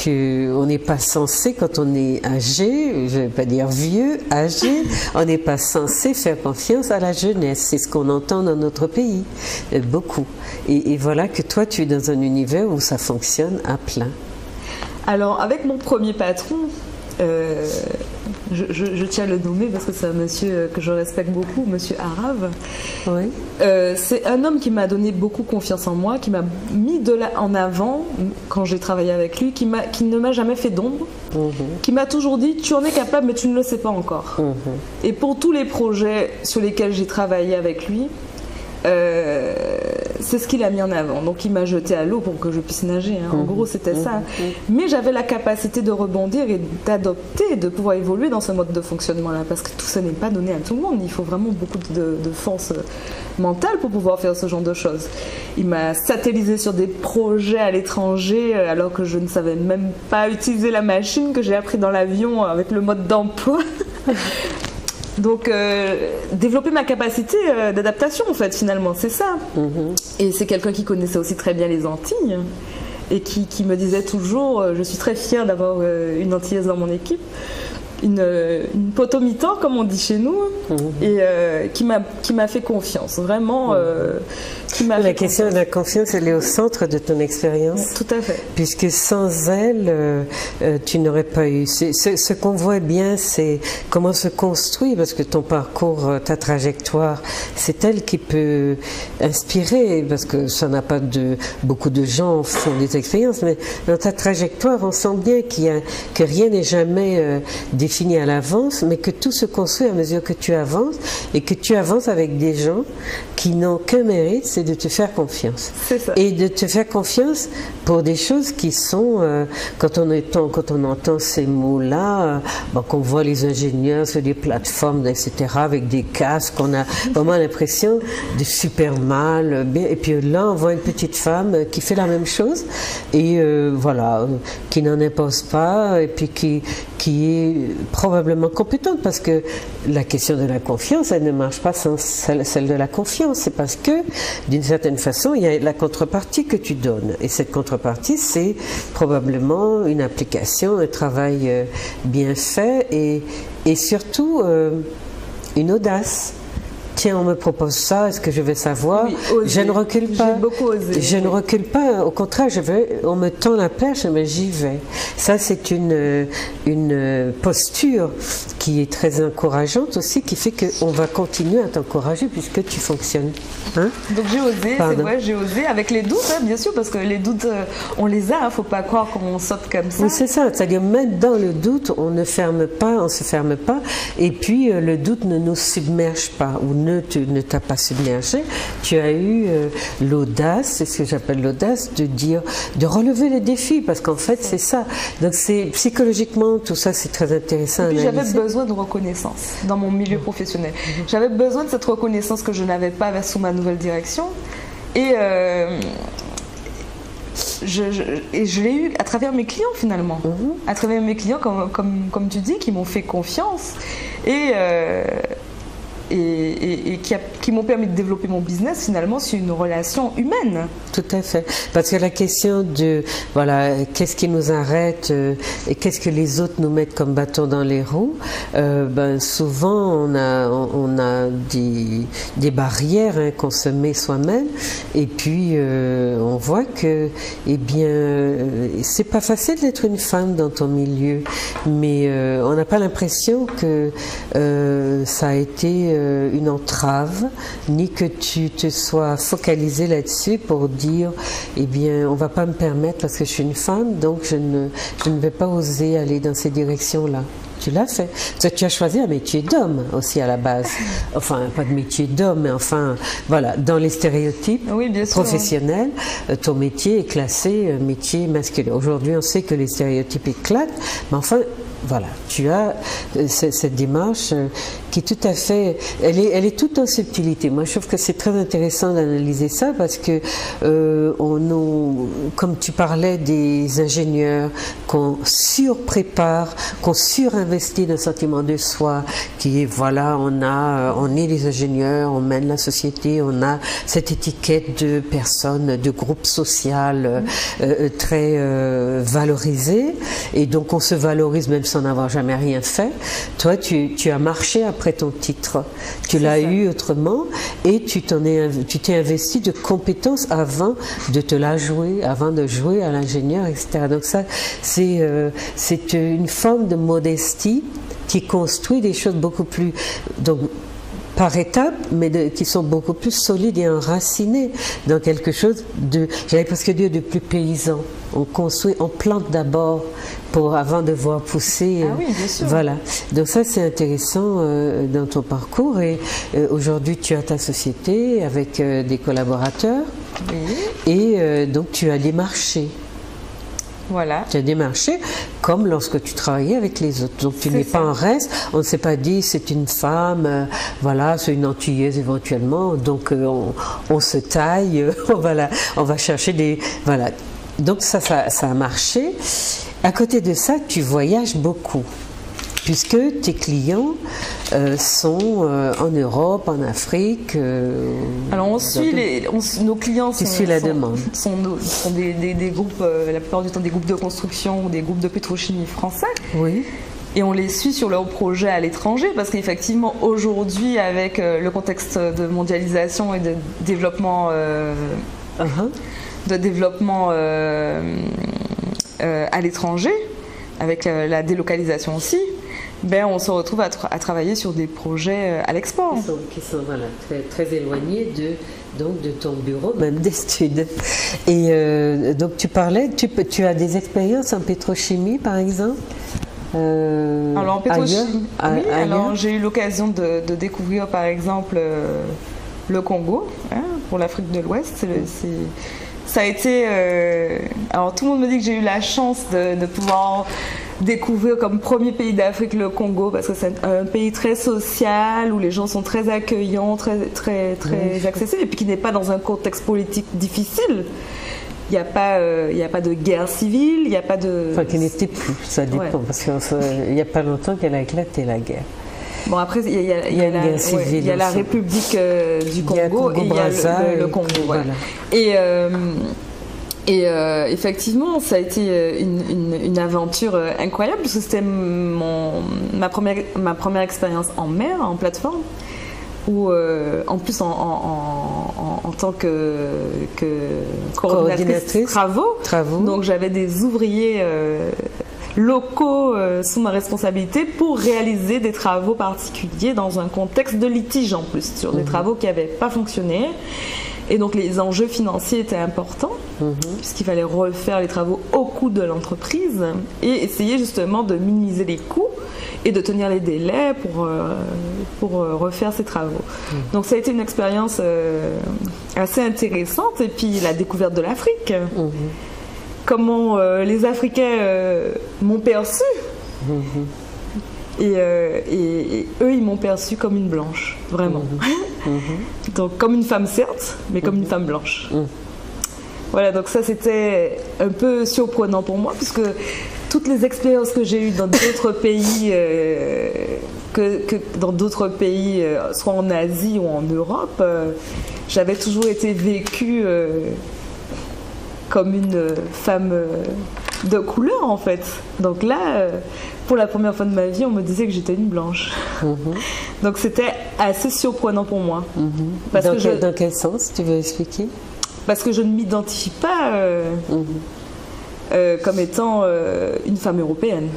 qu'on n'est pas censé, quand on est âgé, je ne vais pas dire vieux, âgé, on n'est pas censé faire confiance à la jeunesse. C'est ce qu'on entend dans notre pays, beaucoup. Et voilà que toi, tu es dans un univers où ça fonctionne à plein. Alors, avec mon premier patron, je tiens à le nommer parce que c'est un monsieur que je respecte beaucoup, monsieur Arave. Oui. C'est un homme qui m'a donné beaucoup confiance en moi, qui m'a mis en avant quand j'ai travaillé avec lui, qui ne m'a jamais fait d'ombre, qui m'a toujours dit tu en es capable mais tu ne le sais pas encore. Et pour tous les projets sur lesquels j'ai travaillé avec lui, c'est ce qu'il a mis en avant. Donc il m'a jeté à l'eau pour que je puisse nager, hein. En gros c'était ça. Mais j'avais la capacité de rebondir et d'adopter, de pouvoir évoluer dans ce mode de fonctionnement là, parce que tout ça n'est pas donné à tout le monde. Il faut vraiment beaucoup de force mentale pour pouvoir faire ce genre de choses. Il m'a satellisé sur des projets à l'étranger alors que je ne savais même pas utiliser la machine que j'ai appris dans l'avion avec le mode d'emploi. Donc, développer ma capacité d'adaptation, en fait, finalement, c'est ça. Et c'est quelqu'un qui connaissait aussi très bien les Antilles et qui me disait toujours, je suis très fière d'avoir une Antillaise dans mon équipe, une potomitan, comme on dit chez nous, et qui m'a fait confiance, vraiment. La question de la confiance, elle est au centre de ton expérience. Tout à fait. Puisque sans elle, tu n'aurais pas eu. Ce qu'on voit bien, c'est comment se construit, parce que ton parcours, ta trajectoire, c'est elle qui peut inspirer, parce que ça n'a pas beaucoup de gens font des expériences, mais dans ta trajectoire, on sent bien que rien n'est jamais défini à l'avance, mais que tout se construit à mesure que tu avances, et que tu avances avec des gens qui n'ont qu'un mérite, c'est de te faire confiance. C'est ça. Et de te faire confiance pour des choses qui sont, quand on entend ces mots-là, qu'on voit les ingénieurs sur des plateformes, etc., avec des casques, on a vraiment l'impression de super mal. Et puis là, on voit une petite femme qui fait la même chose, et voilà, qui n'en impose pas, et puis qui est probablement compétente, parce que la question de la confiance, elle ne marche pas sans celle de la confiance. C'est parce que, d'une certaine façon, il y a la contrepartie que tu donnes. Et cette contrepartie, c'est probablement une application, un travail bien fait et surtout une audace. Tiens, on me propose ça, est-ce que je vais savoir? Oui, je ne recule pas. J'ai beaucoup osé. Je ne recule pas, au contraire, on me tend la perche, mais j'y vais. Ça, c'est une posture qui est très encourageante aussi, qui fait qu'on va continuer à t'encourager puisque tu fonctionnes. Hein? Donc j'ai osé, c'est vrai, j'ai osé, avec les doutes, hein, bien sûr, parce que les doutes, on les a, il ne faut pas croire qu'on saute comme ça. Oui, c'est ça, c'est-à-dire même dans le doute, on ne ferme pas, on ne se ferme pas, et puis le doute ne nous submerge pas, ou ne t'a pas submergé. Tu as eu l'audace, c'est ce que j'appelle l'audace, de relever les défis, parce qu'en fait c'est ça. Donc c'est psychologiquement, tout ça c'est très intéressant. Et puis j'avais besoin de reconnaissance dans mon milieu professionnel. J'avais besoin de cette reconnaissance que je n'avais pas sous ma nouvelle direction. Et je l'ai eu à travers mes clients finalement. À travers mes clients, comme tu dis, qui m'ont fait confiance. Et qui m'ont permis de développer mon business finalement sur une relation humaine. Tout à fait. Parce que la question de, voilà, qu'est-ce qui nous arrête et qu'est-ce que les autres nous mettent comme bâton dans les roues, souvent on a des barrières qu'on se met soi-même, et puis on voit que, eh bien, c'est pas facile d'être une femme dans ton milieu, mais on n'a pas l'impression que ça a été une entrave, ni que tu te sois focalisé là-dessus pour dire, eh bien, on va pas me permettre parce que je suis une femme, donc je ne vais pas oser aller dans ces directions-là. Tu l'as fait. Parce que tu as choisi un métier d'homme aussi à la base. Enfin, pas de métier d'homme, mais enfin, voilà, dans les stéréotypes professionnels, ton métier est classé métier masculin. Aujourd'hui, on sait que les stéréotypes éclatent, mais enfin, voilà, tu as cette démarche qui est tout à fait, elle est toute en subtilité. Moi, je trouve que c'est très intéressant d'analyser ça parce que comme tu parlais des ingénieurs qu'on surprépare, qu'on surinvestit d'un sentiment de soi, qui est voilà, on est les ingénieurs, on mène la société, on a cette étiquette de personnes, de groupe social très valorisé, et donc on se valorise même sans n'avoir jamais rien fait. Toi, tu as marché après ton titre, tu l'as eu autrement, et tu t'es investi de compétences avant de te la jouer, avant de jouer à l'ingénieur, etc. Donc ça, c'est une forme de modestie qui construit des choses beaucoup plus, donc, par étapes, mais qui sont beaucoup plus solides et enracinées dans quelque chose de, j'allais presque dire, de plus paysan. On construit, on plante d'abord avant de voir pousser. Ah oui, bien sûr. Voilà. Donc ça, c'est intéressant dans ton parcours. Et aujourd'hui, tu as ta société avec des collaborateurs. Oui. Et donc, tu as des marchés. Voilà. Tu as démarché comme lorsque tu travaillais avec les autres. Donc tu n'es pas en reste. On ne s'est pas dit c'est une femme, voilà, c'est une antillaise éventuellement. Donc on se taille, on va chercher des, voilà. Donc ça a marché. À côté de ça, tu voyages beaucoup, puisque tes clients sont en Europe, en Afrique. Alors nos clients sont des groupes, la plupart du temps des groupes de construction ou des groupes de pétrochimie français. Oui. Et on les suit sur leurs projets à l'étranger parce qu'effectivement aujourd'hui avec le contexte de mondialisation et de développement, à l'étranger, avec la délocalisation aussi, ben on se retrouve à travailler sur des projets à l'export. Qui sont voilà, très, très éloignés de ton bureau, même d'études. Et donc tu parlais, tu as des expériences en pétrochimie par exemple alors en pétrochimie, ailleurs? Alors j'ai eu l'occasion de découvrir par exemple le Congo, pour l'Afrique de l'Ouest. Ça a été... alors tout le monde me dit que j'ai eu la chance de pouvoir découvrir comme premier pays d'Afrique le Congo, parce que c'est un pays très social, où les gens sont très accueillants, très, très, très accessibles, et puis qui n'est pas dans un contexte politique difficile. Il n'y a pas de guerre civile, il n'y a pas de... Enfin, qui n'était plus, ça dépend, parce qu'il n'y a pas longtemps qu'elle a éclaté la guerre. Bon, après, il y a la République du Congo et il y a le Congo. Voilà. Et effectivement, ça a été une aventure incroyable, parce que c'était ma première expérience en mer, en plateforme, où en plus en tant que coordinatrice travaux. Donc j'avais des ouvriers locaux sous ma responsabilité pour réaliser des travaux particuliers dans un contexte de litige en plus, sur des travaux qui n'avaient pas fonctionné. Et donc les enjeux financiers étaient importants, puisqu'il fallait refaire les travaux au coût de l'entreprise et essayer justement de minimiser les coûts et de tenir les délais pour refaire ces travaux. Donc ça a été une expérience assez intéressante. Et puis la découverte de l'Afrique. Comment les Africains m'ont perçu. Et eux, ils m'ont perçue comme une blanche, vraiment. Donc comme une femme certes, mais comme une femme blanche. Voilà, donc ça c'était un peu surprenant pour moi, puisque toutes les expériences que j'ai eues dans d'autres pays, soit en Asie ou en Europe, j'avais toujours été vécue comme une femme de couleur en fait. Donc là, pour la première fois de ma vie, on me disait que j'étais une blanche. Donc c'était assez surprenant pour moi. Dans quel sens, tu veux expliquer? Parce que je ne m'identifie pas comme étant une femme européenne.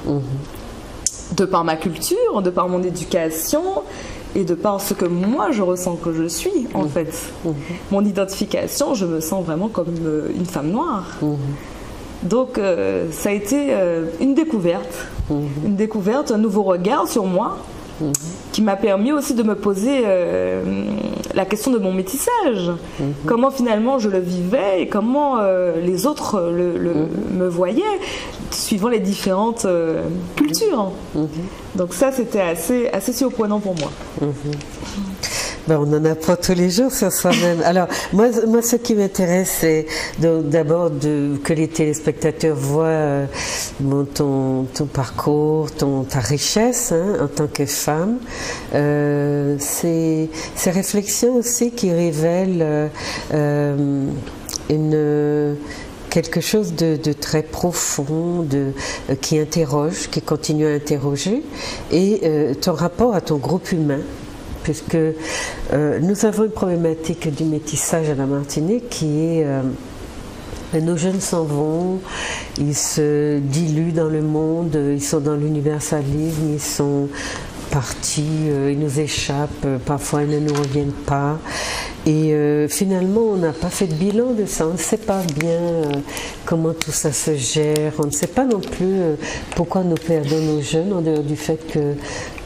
De par ma culture, de par mon éducation et de par ce que moi je ressens que je suis en fait. Mon identification, je me sens vraiment comme une femme noire. Donc ça a été une découverte, un nouveau regard sur moi, qui m'a permis aussi de me poser la question de mon métissage. Comment finalement je le vivais et comment les autres me voyaient, suivant les différentes cultures. Donc ça, c'était assez surprenant pour moi. Ben, on en apprend tous les jours sur soi-même. Alors, moi, ce qui m'intéresse, c'est d'abord que les téléspectateurs voient ton parcours, ta richesse en tant que femme. Ces réflexions aussi qui révèlent quelque chose de très profond, qui interroge, qui continue à interroger, et ton rapport à ton groupe humain. Puisque nous avons une problématique du métissage à la Martinique qui est nos jeunes s'en vont, ils se diluent dans le monde, ils sont dans l'universalisme, ils sont partis, ils nous échappent, parfois ils ne nous reviennent pas. Et finalement, on n'a pas fait de bilan de ça. On ne sait pas bien comment tout ça se gère. On ne sait pas non plus pourquoi nous perdons nos jeunes, en dehors du fait que,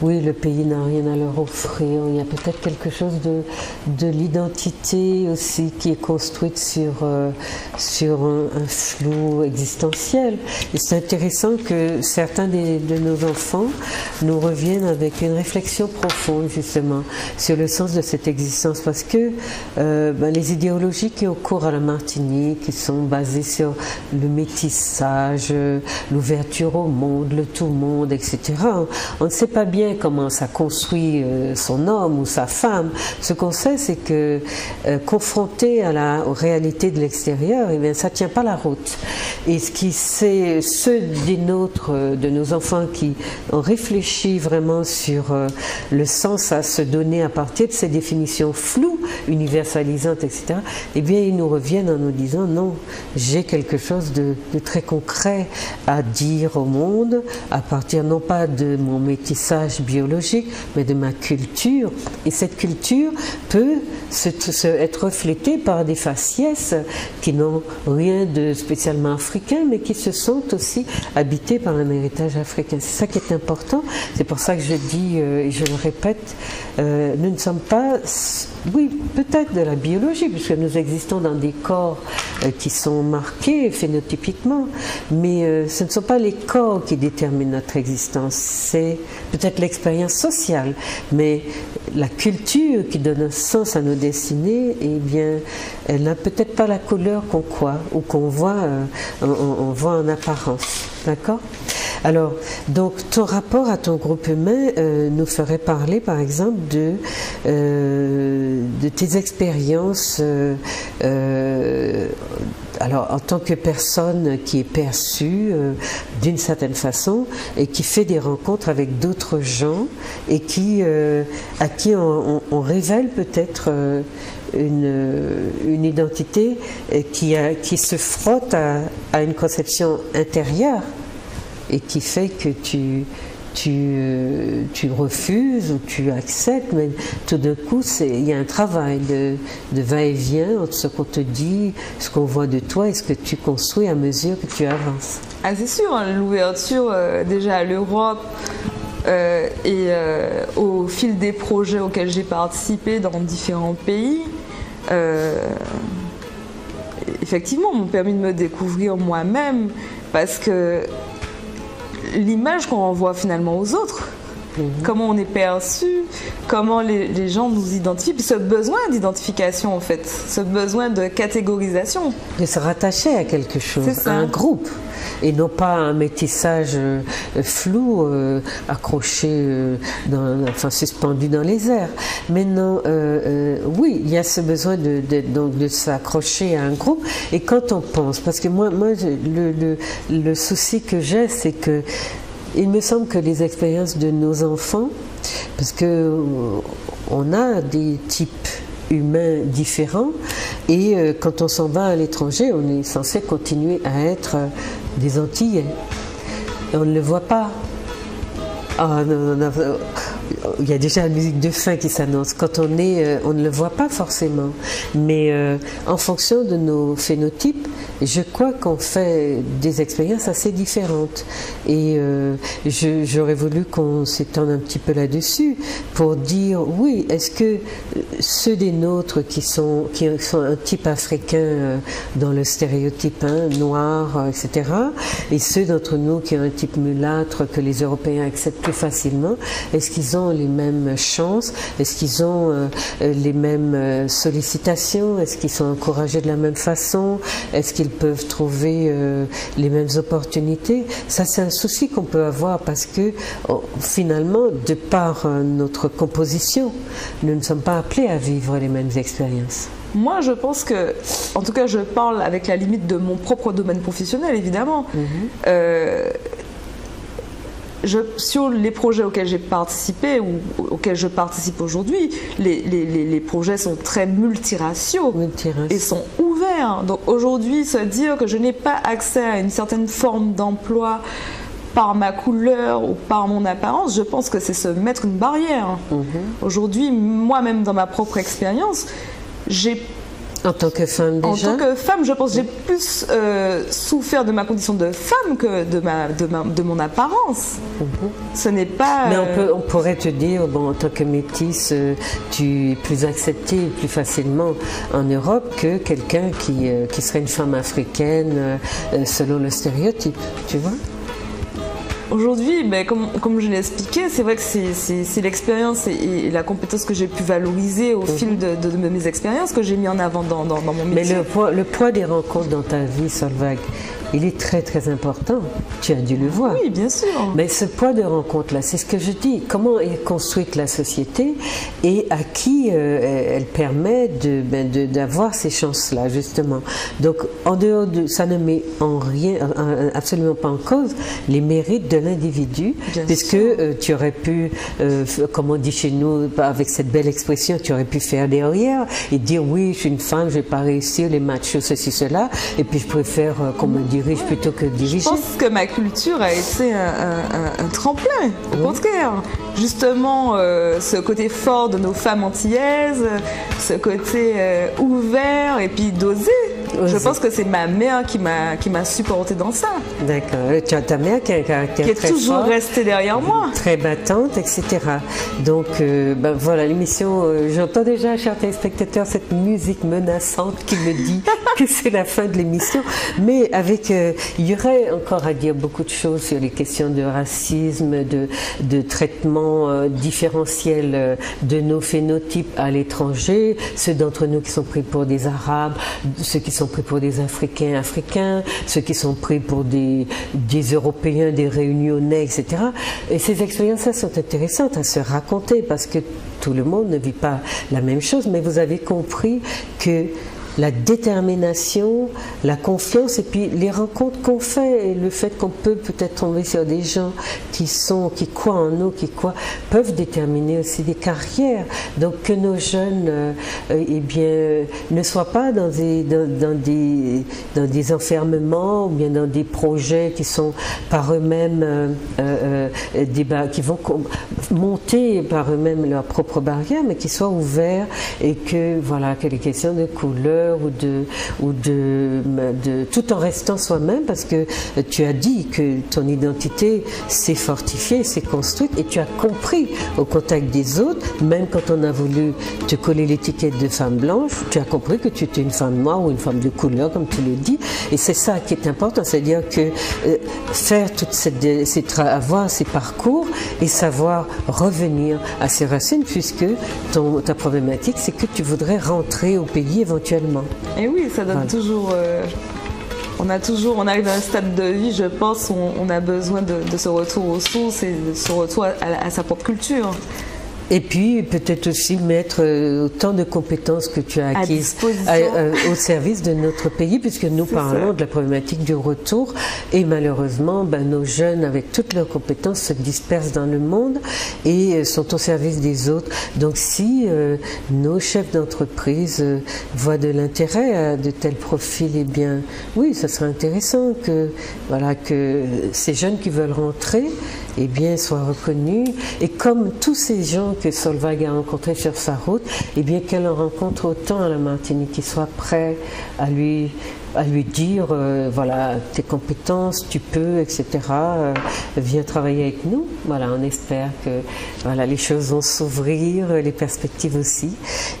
oui, le pays n'a rien à leur offrir. Il y a peut-être quelque chose de l'identité aussi qui est construite sur un flou existentiel. Et c'est intéressant que certains de nos enfants nous reviennent avec une réflexion profonde, justement, sur le sens de cette existence. Parce que les idéologies qui ont cours à la Martinique, qui sont basées sur le métissage, l'ouverture au monde, le tout-monde, etc. On ne sait pas bien comment ça construit son homme ou sa femme. Ce qu'on sait, c'est que confronté aux réalités de l'extérieur, eh bien, ça ne tient pas la route. Et ceux des nôtres, de nos enfants qui ont réfléchi vraiment sur le sens à se donner à partir de ces définitions floues, universalisantes, etc., eh bien, ils nous reviennent en nous disant non, j'ai quelque chose de très concret à dire au monde, à partir non pas de mon métissage biologique, mais de ma culture. Et cette culture peut être reflétée par des faciès qui n'ont rien de spécialement africain, mais qui se sentent aussi habités par un héritage africain. C'est ça qui est important. C'est pour ça que je dis, et je le répète, nous ne sommes pas, oui, peut-être de la biologie, puisque nous existons dans des corps qui sont marqués phénotypiquement, mais ce ne sont pas les corps qui déterminent notre existence, c'est peut-être l'expérience sociale, mais la culture qui donne un sens à nos destinées, eh bien, elle n'a peut-être pas la couleur qu'on croit ou qu'on voit, on voit en apparence, d'accord ? Alors, donc, ton rapport à ton groupe humain nous ferait parler, par exemple, de tes expériences, alors, en tant que personne qui est perçue d'une certaine façon et qui fait des rencontres avec d'autres gens et à qui on révèle peut-être une identité qui se frotte à une conception intérieure et qui fait que tu refuses ou tu acceptes, mais tout d'un coup, il y a un travail de va-et-vient entre ce qu'on te dit, ce qu'on voit de toi et ce que tu construis à mesure que tu avances. Ah, c'est sûr, hein, l'ouverture déjà à l'Europe et au fil des projets auxquels j'ai participé dans différents pays, effectivement, m'ont permis de me découvrir moi-même, parce que l'image qu'on renvoie finalement aux autres, comment on est perçu, comment les gens nous identifient, puis ce besoin d'identification en fait, ce besoin de catégorisation. De se rattacher à quelque chose, à un groupe, et non pas un métissage flou, accroché, suspendu dans les airs. Mais non, oui, il y a ce besoin de s'accrocher à un groupe, et quand on pense, parce que moi le souci que j'ai, c'est que il me semble que les expériences de nos enfants, parce que on a des types humains différents, et quand on s'en va à l'étranger, on est censé continuer à être des Antillais. Et on ne le voit pas. Ah, non, il y a déjà la musique de fin qui s'annonce. Quand on ne le voit pas forcément. Mais en fonction de nos phénotypes, je crois qu'on fait des expériences assez différentes. Et j'aurais voulu qu'on s'étende un petit peu là-dessus pour dire, oui, est-ce que ceux des nôtres qui sont un type africain dans le stéréotype noir, etc., et ceux d'entre nous qui ont un type mulâtre que les Européens acceptent plus facilement, est-ce qu'ils ont les mêmes chances? Est-ce qu'ils ont les mêmes sollicitations? Est-ce qu'ils sont encouragés de la même façon? Est-ce qu'ils peuvent trouver les mêmes opportunités? Ça, c'est un souci qu'on peut avoir parce que finalement, de par notre composition, nous ne sommes pas appelés à vivre les mêmes expériences. Moi, je pense que, en tout cas, je parle avec la limite de mon propre domaine professionnel, évidemment. Sur les projets auxquels j'ai participé ou auxquels je participe aujourd'hui, les projets sont très multiraciaux et sont ouverts. Donc aujourd'hui, se dire que je n'ai pas accès à une certaine forme d'emploi par ma couleur ou par mon apparence, je pense que c'est se mettre une barrière. Aujourd'hui, moi-même dans ma propre expérience, j'ai... En tant que femme déjà? En tant que femme, je pense que j'ai plus souffert de ma condition de femme que de mon apparence. Ce n'est pas... Mais on pourrait te dire, bon, en tant que métisse, tu es plus acceptée plus facilement en Europe que quelqu'un qui serait une femme africaine selon le stéréotype, tu vois? Aujourd'hui, ben, comme je l'ai expliqué, c'est vrai que c'est l'expérience et la compétence que j'ai pu valoriser au fil de mes expériences que j'ai mis en avant dans mon métier. Mais le poids des rencontres dans ta vie, Solveig, il est très très important. Tu as dû le voir. Oui, bien sûr. Mais ce poids de rencontre-là, c'est ce que je dis. Comment est construite la société et à qui elle permet d'avoir ces chances-là, justement. Donc, en dehors de ça, ne met en rien, absolument pas en cause les mérites de l'individu, puisque tu aurais pu, comme on dit chez nous, avec cette belle expression, tu aurais pu faire derrière et dire oui, je suis une femme, je vais pas réussir les machos, ceci, cela, et puis je préfère qu'on me dirige plutôt que diriger. Je pense que ma culture a été un tremplin, au contraire. Justement, ce côté fort de nos femmes antillaises, ce côté ouvert et puis d'oser. Je pense que c'est ma mère qui m'a supporté dans ça. D'accord. Tu as ta mère qui a un caractère qui est très toujours fort, restée derrière moi. Très battante, etc. Donc, ben voilà, l'émission, j'entends déjà, chers téléspectateurs, cette musique menaçante qui me dit que c'est la fin de l'émission. Mais avec, il y aurait encore à dire beaucoup de choses sur les questions de racisme, de traitement différentiel de nos phénotypes à l'étranger, ceux d'entre nous qui sont pris pour des Arabes, ceux qui sont pris pour des Africains, ceux qui sont pris pour des Européens, des Réunionnais, etc. Et ces expériences-là sont intéressantes à se raconter parce que tout le monde ne vit pas la même chose, mais vous avez compris que la détermination, la confiance et puis les rencontres qu'on fait et le fait qu'on peut peut-être tomber sur des gens qui croient en nous, peuvent déterminer aussi des carrières. Donc que nos jeunes eh bien, ne soient pas dans des enfermements ou bien dans des projets qui sont par eux-mêmes qui vont monter par eux-mêmes leurs propres barrières, mais qui soient ouverts et que voilà, que les questions de couleur ou de tout en restant soi-même, parce que tu as dit que ton identité s'est fortifiée, s'est construite et tu as compris au contact des autres, même quand on a voulu te coller l'étiquette de femme blanche, tu as compris que tu étais une femme noire ou une femme de couleur, comme tu le dis, et c'est ça qui est important, c'est-à-dire que faire avoir ces parcours et savoir revenir à ses racines, puisque ta problématique, c'est que tu voudrais rentrer au pays éventuellement. Et oui, ça donne toujours... on arrive à un stade de vie, je pense, où on a besoin de ce retour aux sources et de ce retour à sa propre culture. Et puis peut-être aussi mettre autant de compétences que tu as acquises au service de notre pays, puisque nous parlons de la problématique du retour et malheureusement nos jeunes avec toutes leurs compétences se dispersent dans le monde et sont au service des autres. Donc si nos chefs d'entreprise voient de l'intérêt à de tels profils, eh bien oui, ça serait intéressant que ces jeunes qui veulent rentrer eh bien, soient reconnus. Et comme tous ces gens que Solveig a rencontrés sur sa route, eh bien, qu'elle en rencontre autant à la Martinique, qui soient prêts à lui à lui dire, voilà, tes compétences, tu peux, etc. Viens travailler avec nous. Voilà, on espère que voilà, les choses vont s'ouvrir, les perspectives aussi,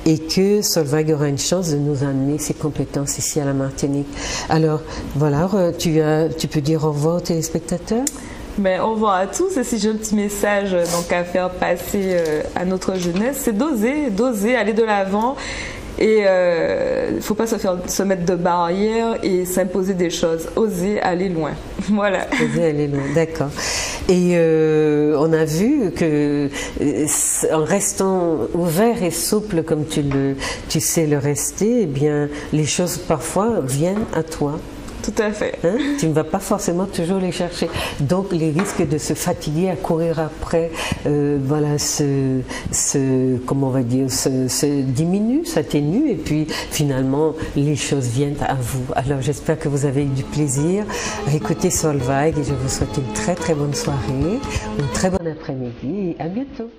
et que Solveig aura une chance de nous amener ses compétences ici à la Martinique. Alors, voilà, tu peux dire au revoir aux téléspectateurs? Ben, au revoir à tous, et si j'ai un petit message donc, à faire passer à notre jeunesse, c'est d'oser, aller de l'avant. Et il ne faut pas se mettre de barrières et s'imposer des choses. Oser aller loin. Voilà. Oser aller loin, d'accord. Et on a vu que en restant ouvert et souple comme tu sais le rester, eh bien, les choses parfois viennent à toi. Tout à fait. Hein? Tu ne vas pas forcément toujours les chercher. Donc les risques de se fatiguer à courir après, voilà, comment on va dire, se diminuent, s'atténuent, et puis finalement les choses viennent à vous. Alors j'espère que vous avez eu du plaisir à écouter Solveig, et je vous souhaite une très très bonne soirée, une très bonne après-midi, et à bientôt.